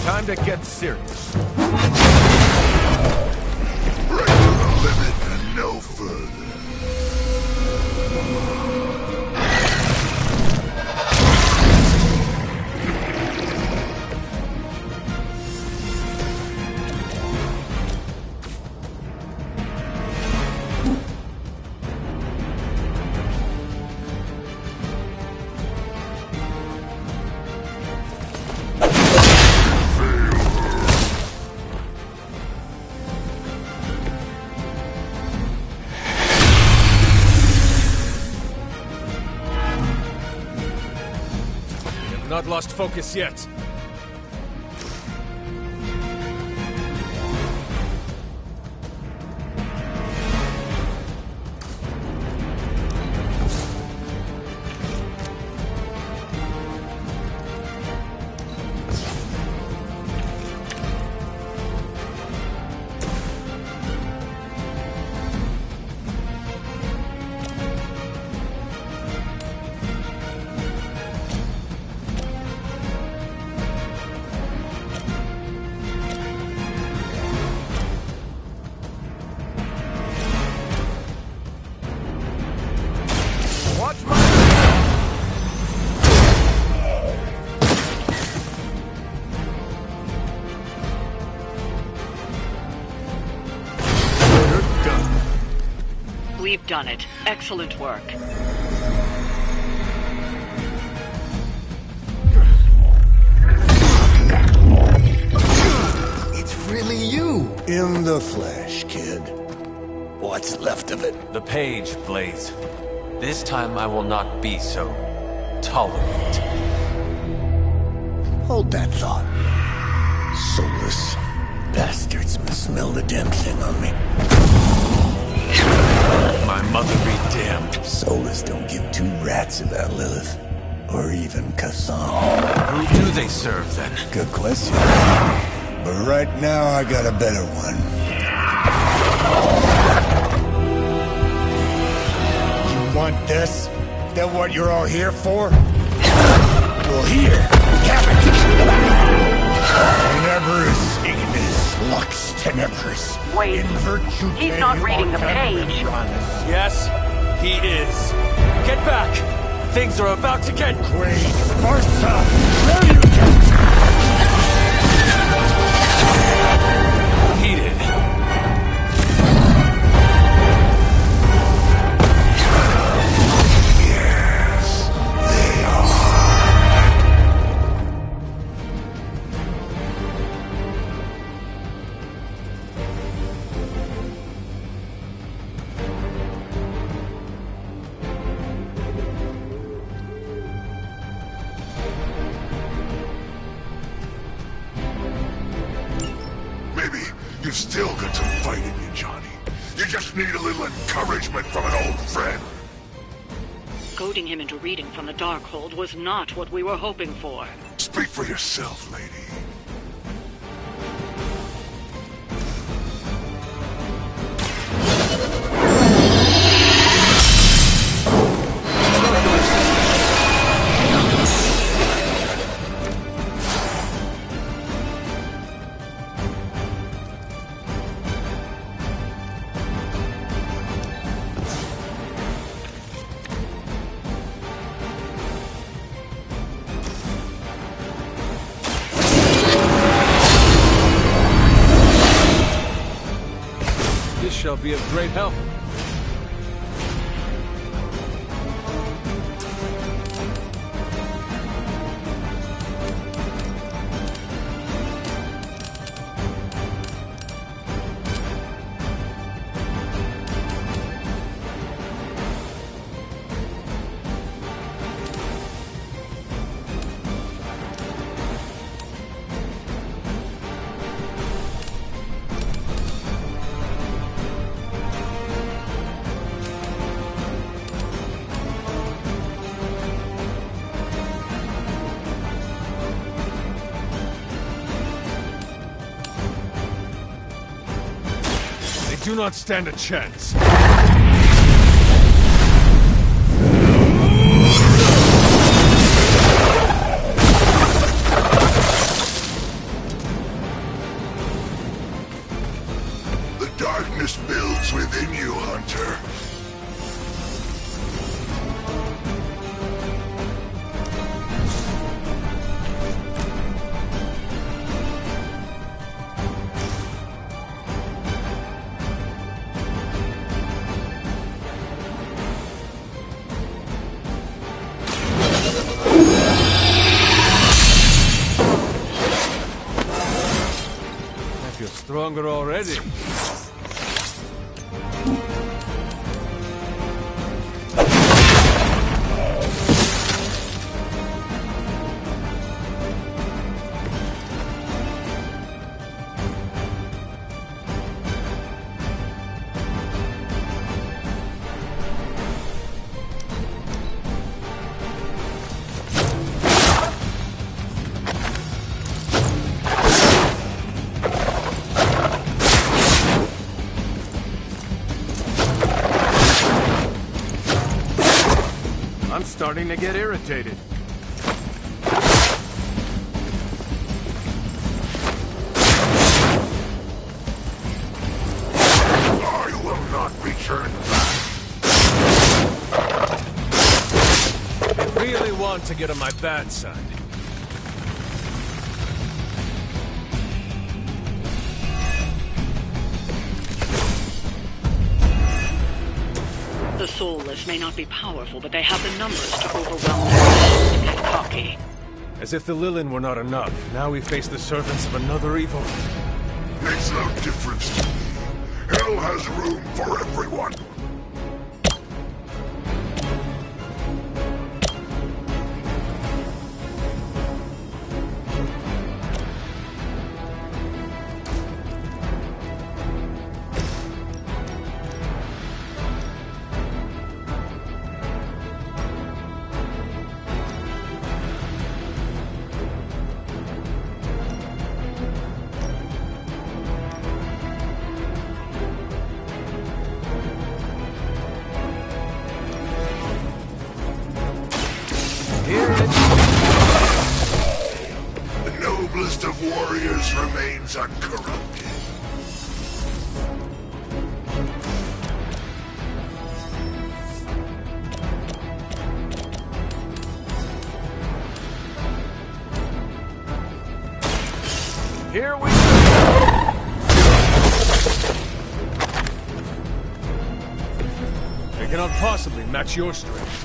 Time to get serious. Right to the limit and no further. Not lost focus yet. We've done it. Excellent work. really you. In the flesh, kid. What's left of it? The page, Blaze. This time I will not be so tolerant. Hold that thought. Soulless bastards must smell the damn thing on me. My mother be damned. Soulless don't give two rats about Lilith. Or even Kassam. Who do they serve, then? Good question. But right now, I got a better one. You want this? That what you're all here for? Well, here, have it! Tenebris ignis lux tenebris. Wait, in virtue he's not reading the page. Yes, he is. Get back! Things are about to get crazy. Martha, where you heated. Yes, they are. You've still got some fight in you, Johnny. You just need a little encouragement from an old friend. Goading him into reading from the Darkhold was not what we were hoping for. Speak for yourself, lady. Shall be of great help. Do not stand a chance. The darkness builds within you, Hunter. Stronger already. I'm starting to get irritated. I will not return back. I really want to get on my bad side. The Soulless may not be powerful, but they have the numbers to overwhelm them. Get cocky. As if the Lilin were not enough, now we face the servants of another evil. Makes no difference to me. Hell has room for everyone. The noblest of warriors remains uncorrupted. Here we go! They cannot possibly match your strength.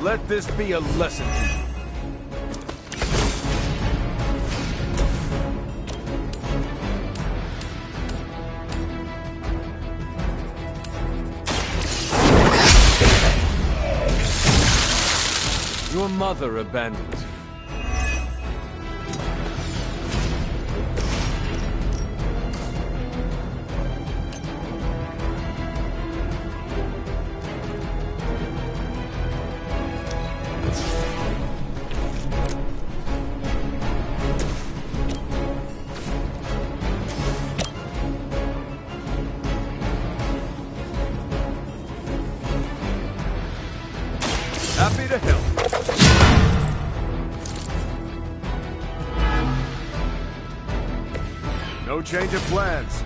Let this be a lesson to you. Your mother abandoned you. Happy to help. No change of plans.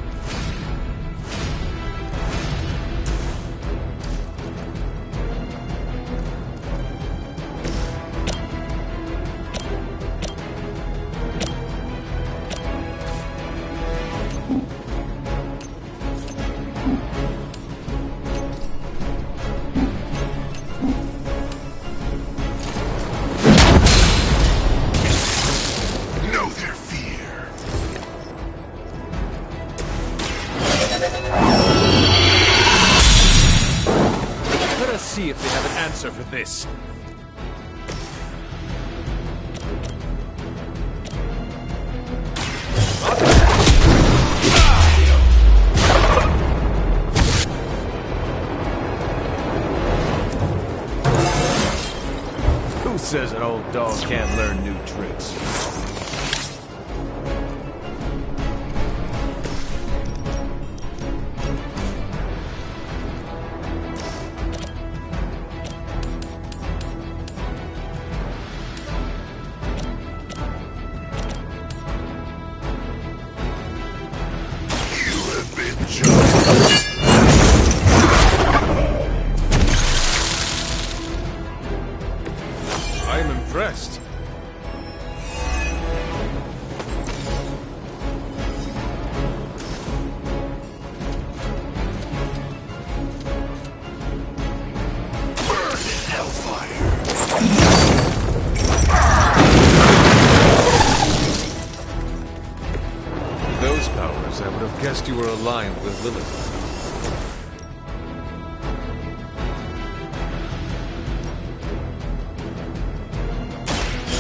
Let us see if they have an answer for this. Who says an old dog can't learn new tricks? I am impressed. Burn in hellfire. Those powers, I would have guessed you were aligned with Lilith.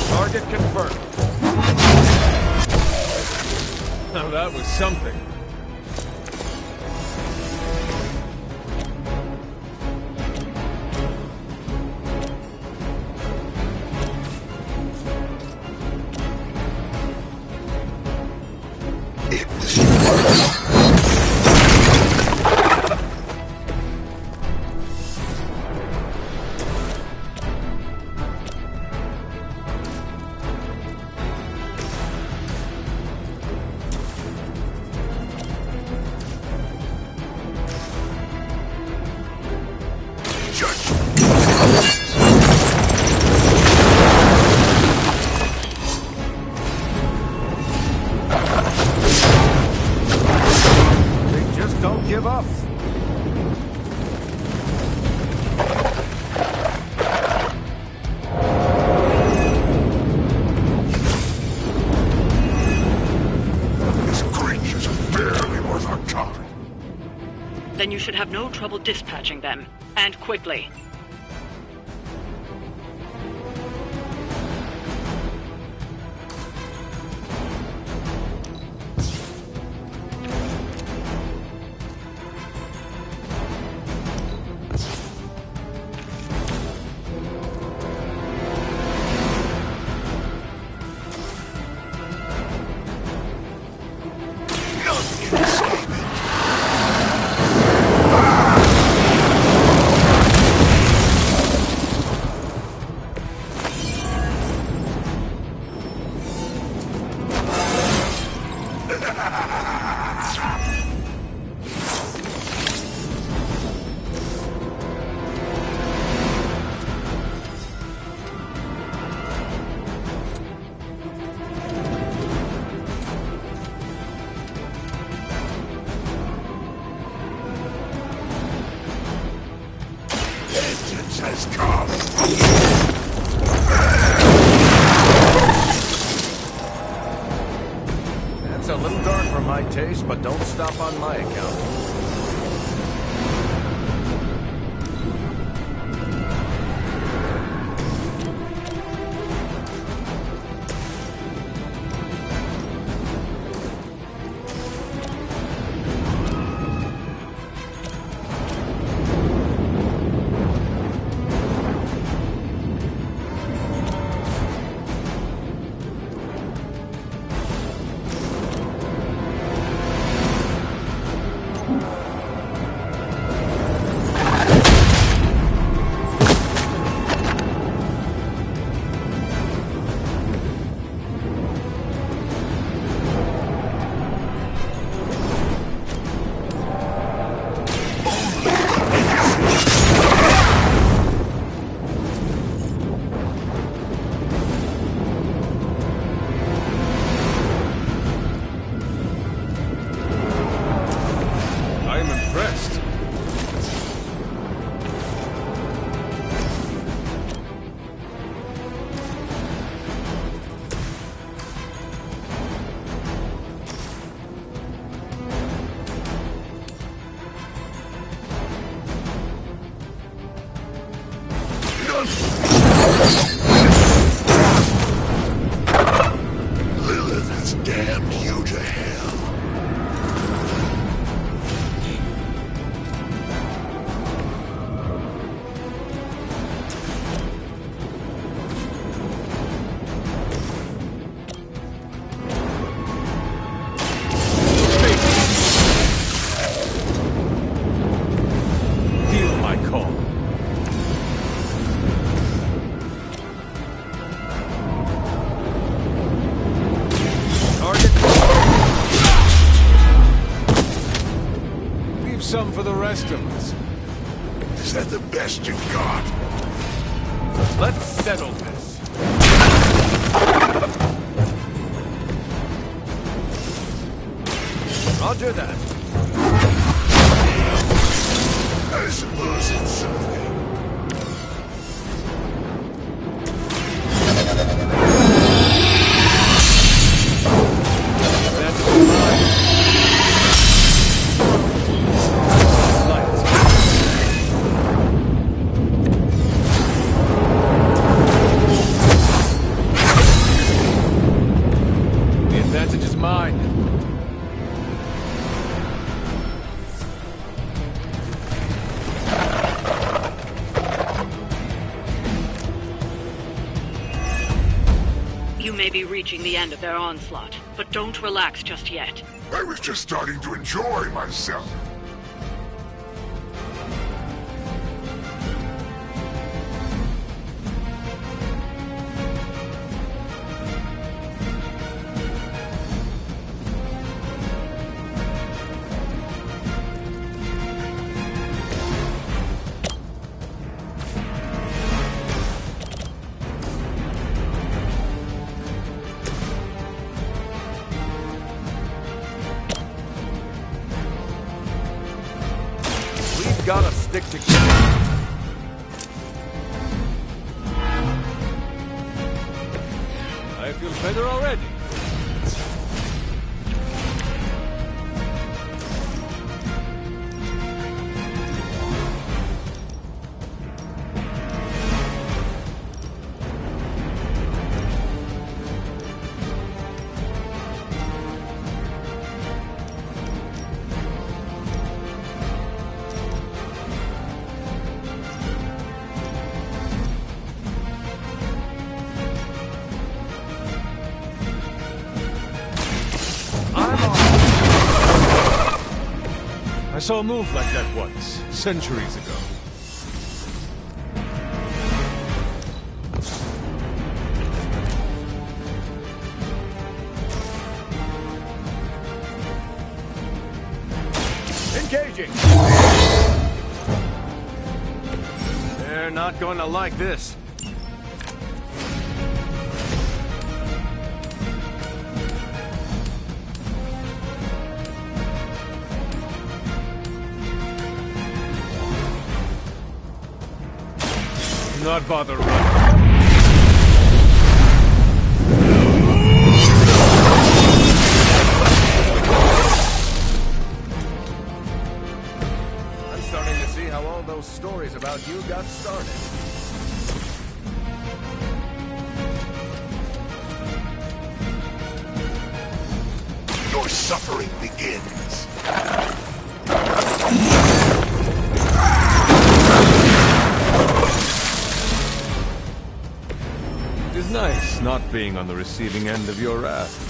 Target confirmed. Now that was something. It They just don't give up. These creatures are barely worth our time. Then you should have no trouble dispatching them. And quickly. Vengeance has come. That's a little dark for my taste, but don't stop on my account. Lilith has damned you to hell. Heal my call. Leave some for the rest of us. Is that the best you've got? Let's settle this. Roger that. I suppose it's something. The advantage is mine. You may be reaching the end of their onslaught. but don't relax just yet. I was just starting to enjoy myself. Gotta stick together. I feel better already. I saw a move like that once, centuries ago. Engaging! They're not going to like this. Not bother running. I'm starting to see how all those stories about you got started. Your suffering begins. It is nice not being on the receiving end of your wrath.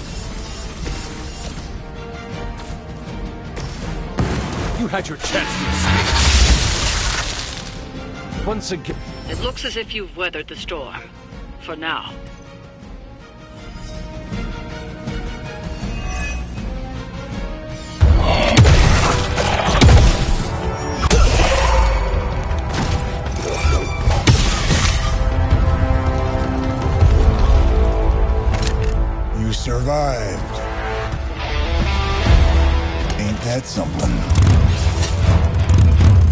You had your chance to escape. Once again. It looks as if you've weathered the storm. For now. Survived. Ain't that something?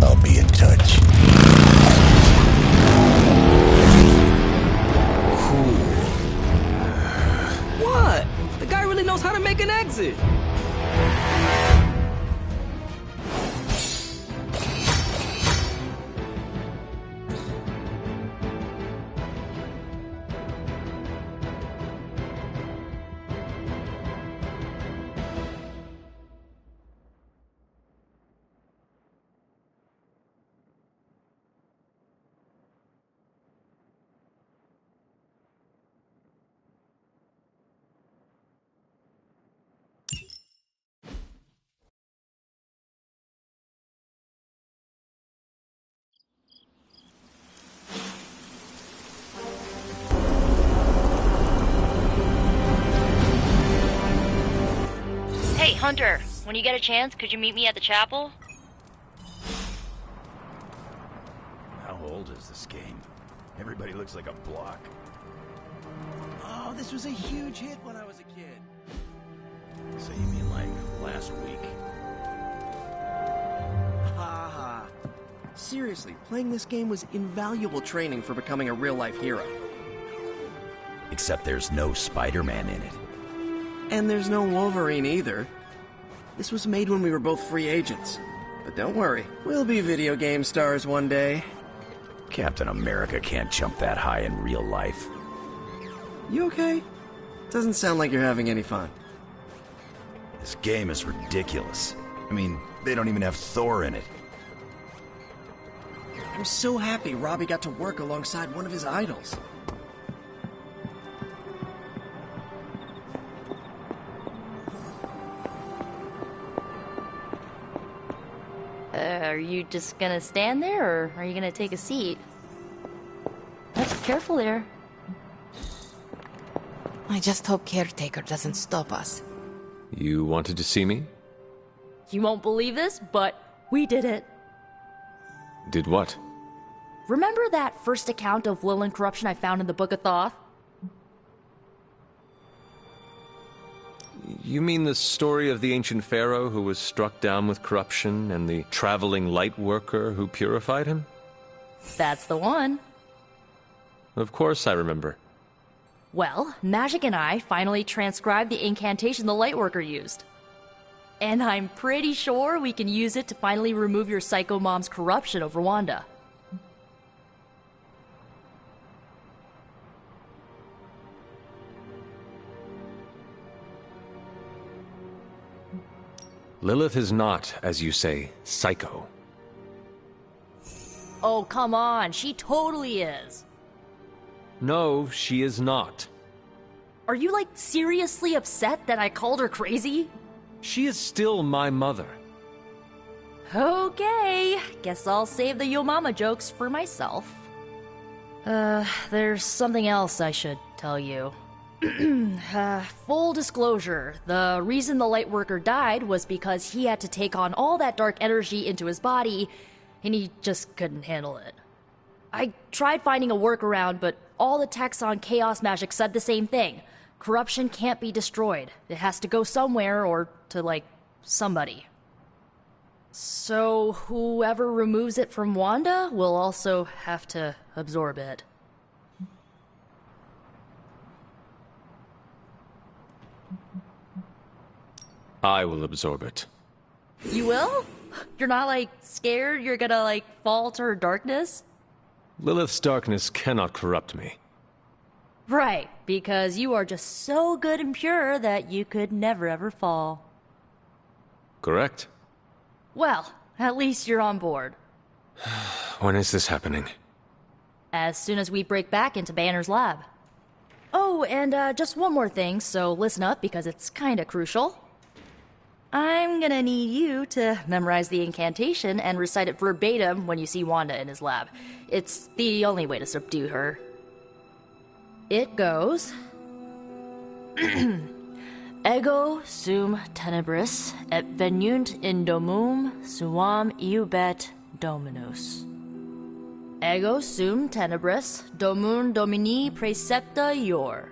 I'll be in touch. Cool. What? The guy really knows how to make an exit. Hey, Hunter, when you get a chance, could you meet me at the chapel? How old is this game? Everybody looks like a block. Oh, this was a huge hit when I was a kid. So you mean like last week? Ha ha. Seriously, playing this game was invaluable training for becoming a real-life hero. Except there's no Spider-Man in it. And there's no Wolverine either. This was made when we were both free agents. But don't worry, we'll be video game stars one day. Captain America can't jump that high in real life. You okay? Doesn't sound like you're having any fun. This game is ridiculous. I mean, they don't even have Thor in it. I'm so happy Robbie got to work alongside one of his idols. Are you just gonna stand there, or are you gonna take a seat? Careful there. I just hope Caretaker doesn't stop us. You wanted to see me? You won't believe this, but we did it. Did what? Remember that first account of Lilith corruption I found in the Book of Thoth? You mean the story of the ancient pharaoh who was struck down with corruption and the traveling light worker who purified him? That's the one. Of course I remember. Well, Magic and I finally transcribed the incantation the Lightworker used. And I'm pretty sure we can use it to finally remove your Psycho Mom's corruption over Wanda. Lilith is not, as you say, psycho. Oh, come on, she totally is. No, she is not. Are you, like, seriously upset that I called her crazy? She is still my mother. Okay, guess I'll save the Yo Mama jokes for myself. There's something else I should tell you. Full disclosure, the reason the Lightworker died was because he had to take on all that dark energy into his body, and he just couldn't handle it. I tried finding a workaround, but all the texts on Chaos Magic said the same thing. Corruption can't be destroyed. It has to go somewhere or to, like, somebody. So whoever removes it from Wanda will also have to absorb it. I will absorb it. You will? You're not, like, scared you're gonna, like, fall to her darkness? Lilith's darkness cannot corrupt me. Right, because you are just so good and pure that you could never ever fall. Correct. Well, at least you're on board. When is this happening? As soon as we break back into Banner's lab. Oh, and just one more thing, so listen up because it's kinda crucial. I'm gonna need you to memorize the incantation and recite it verbatim when you see Wanda in his lab. It's the only way to subdue her. It goes... Ego sum tenebris et venunt in domum suam iubet dominus. Ego sum tenebris domum domini praecepta ior.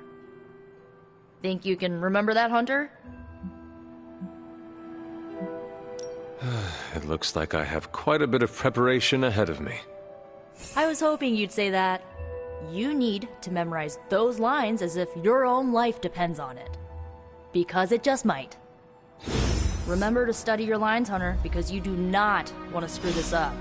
Think you can remember that, Hunter? It looks like I have quite a bit of preparation ahead of me. I was hoping you'd say that. You need to memorize those lines as if your own life depends on it. Because it just might. Remember to study your lines, Hunter, because you do not want to screw this up.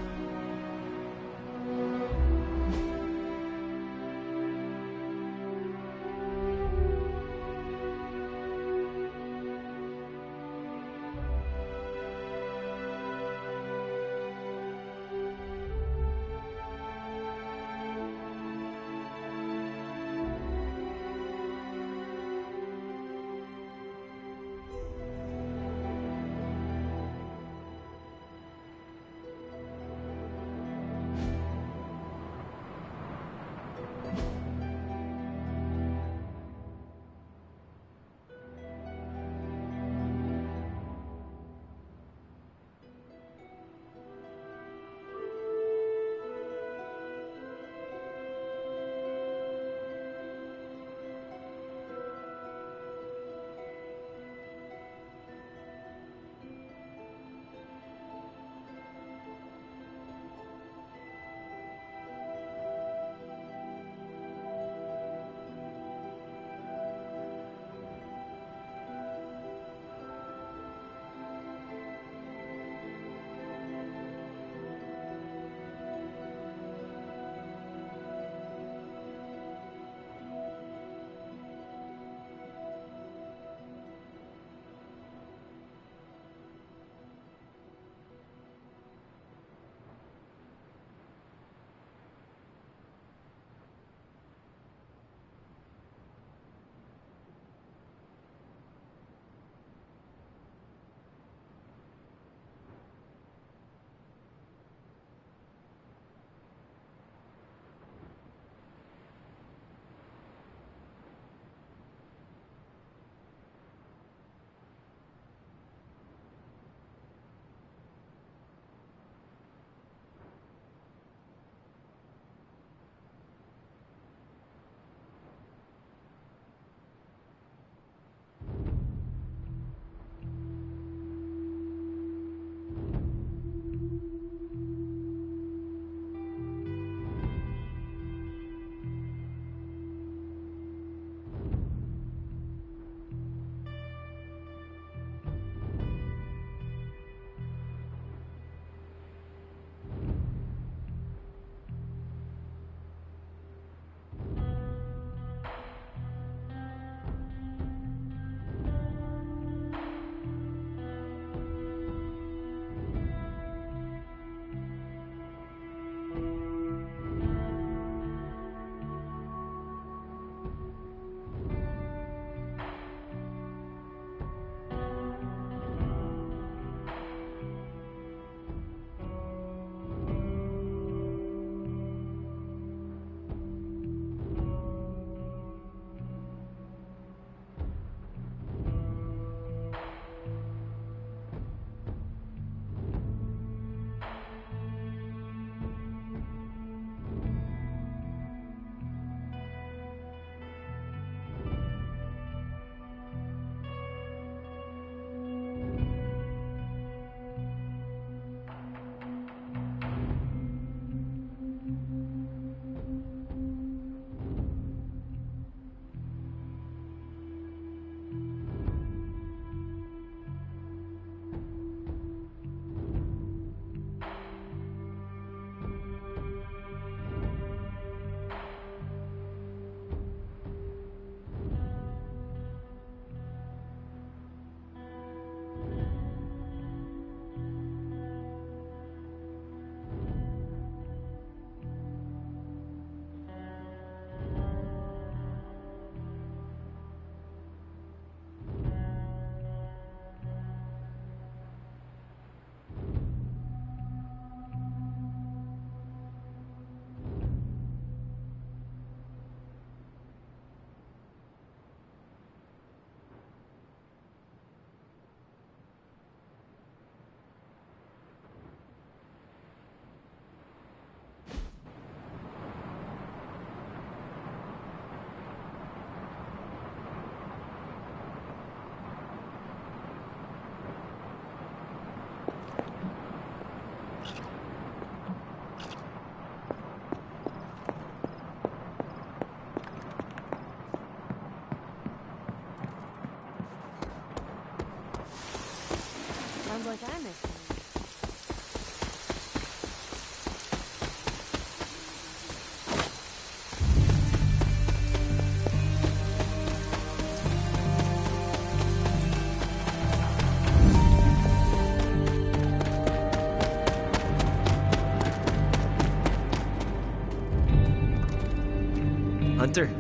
Hunter,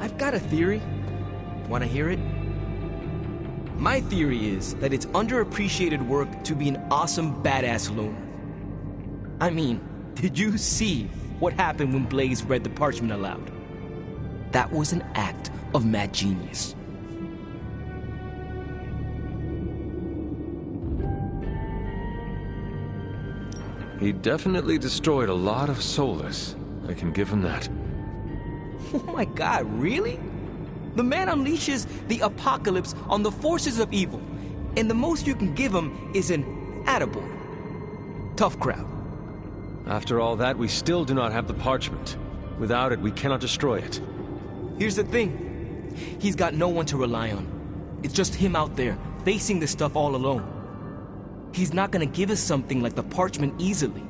I've got a theory. Wanna hear it? My theory is that it's underappreciated work to be an awesome, badass loner. I mean, did you see what happened when Blaze read the parchment aloud? That was an act of mad genius. He definitely destroyed a lot of Solus. I can give him that. Oh my god, really? The man unleashes the apocalypse on the forces of evil, and the most you can give him is an attaboy. Tough crowd. After all that, we still do not have the parchment. Without it, we cannot destroy it. Here's the thing. He's got no one to rely on. It's just him out there, facing this stuff all alone. He's not gonna give us something like the parchment easily.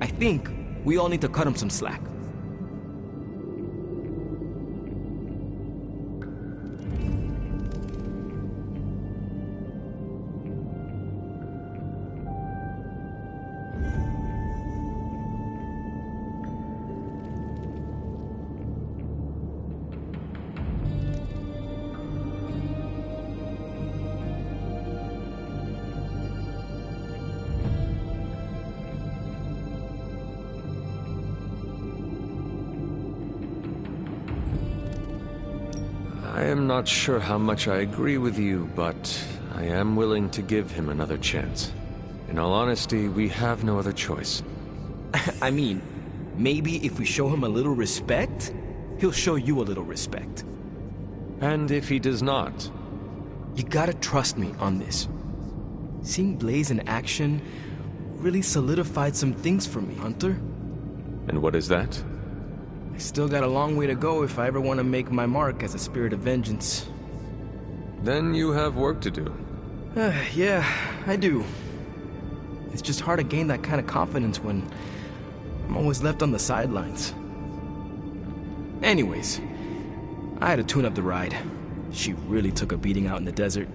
I think we all need to cut him some slack. I am not sure how much I agree with you, but I am willing to give him another chance. In all honesty, we have no other choice. I mean, maybe if we show him a little respect, he'll show you a little respect. And if he does not? You gotta trust me on this. Seeing Blaze in action really solidified some things for me, Hunter. And what is that? I still got a long way to go if I ever want to make my mark as a spirit of vengeance. Then you have work to do. Yeah, I do. It's just hard to gain that kind of confidence when I'm always left on the sidelines. Anyways, I had to tune up the ride. She really took a beating out in the desert.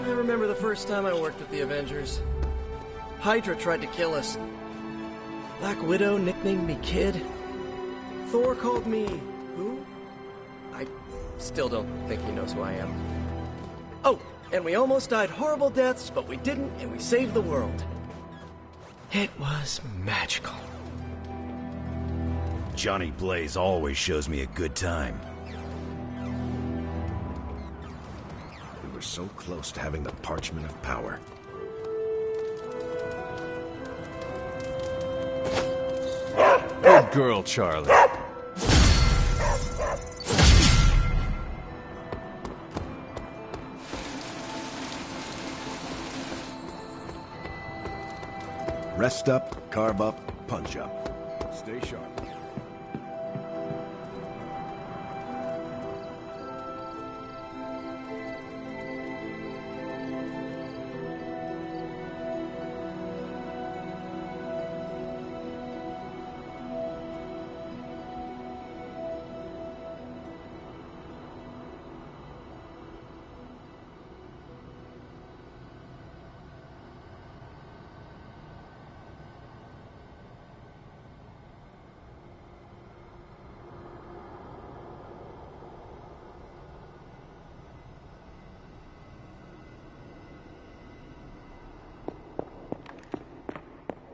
I remember the first time I worked with the Avengers. Hydra tried to kill us. Black Widow nicknamed me Kid. Thor called me... who? I still don't think he knows who I am. Oh, and we almost died horrible deaths, but we didn't, and we saved the world. It was magical. Johnny Blaze always shows me a good time. We were so close to having the Parchment of Power. Good girl, Charlie. Rest up, carve up, punch up. Stay sharp.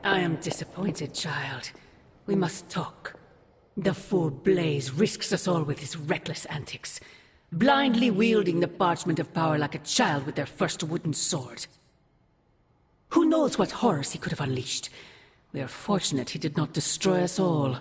I am disappointed, child. We must talk. The fool Blaze risks us all with his reckless antics, blindly wielding the parchment of power like a child with their first wooden sword. Who knows what horrors he could have unleashed? We are fortunate he did not destroy us all.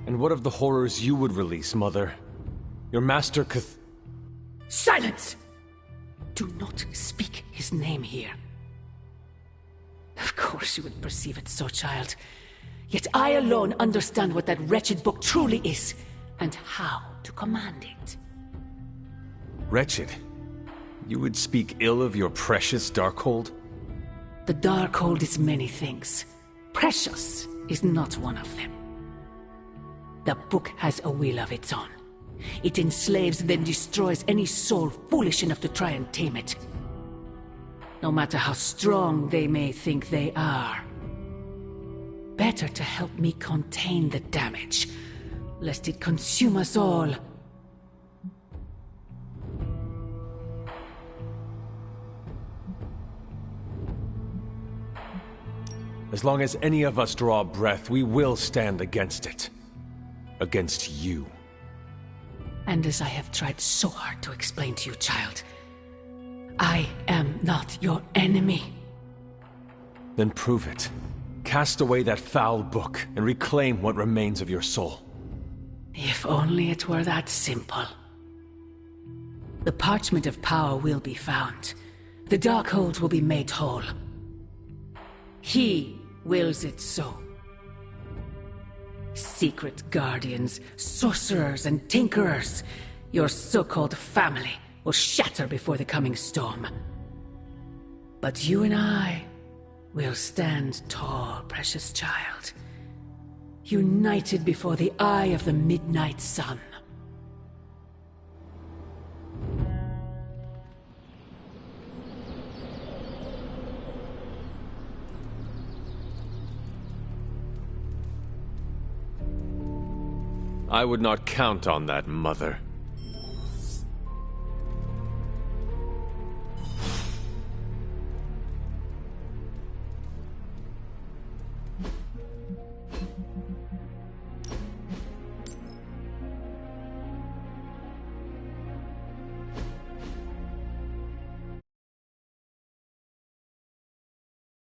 And what of the horrors you would release, Mother? Your master Silence! Do not speak his name here. Of course you would perceive it so, child. Yet I alone understand what that wretched book truly is, and how to command it. Wretched? You would speak ill of your precious Darkhold? The Darkhold is many things. Precious is not one of them. The book has a will of its own. It enslaves, then destroys any soul foolish enough to try and tame it. No matter how strong they may think they are. Better to help me contain the damage, lest it consume us all. As long as any of us draw breath, we will stand against it. Against you. And as I have tried so hard to explain to you, child, I am not your enemy. Then prove it. Cast away that foul book and reclaim what remains of your soul. If only it were that simple. The parchment of power will be found. The Darkhold will be made whole. He wills it so. Secret guardians, sorcerers, and tinkerers, your so-called family will shatter before the coming storm. But you and I will stand tall, precious child. United before the eye of the midnight sun. I would not count on that, Mother.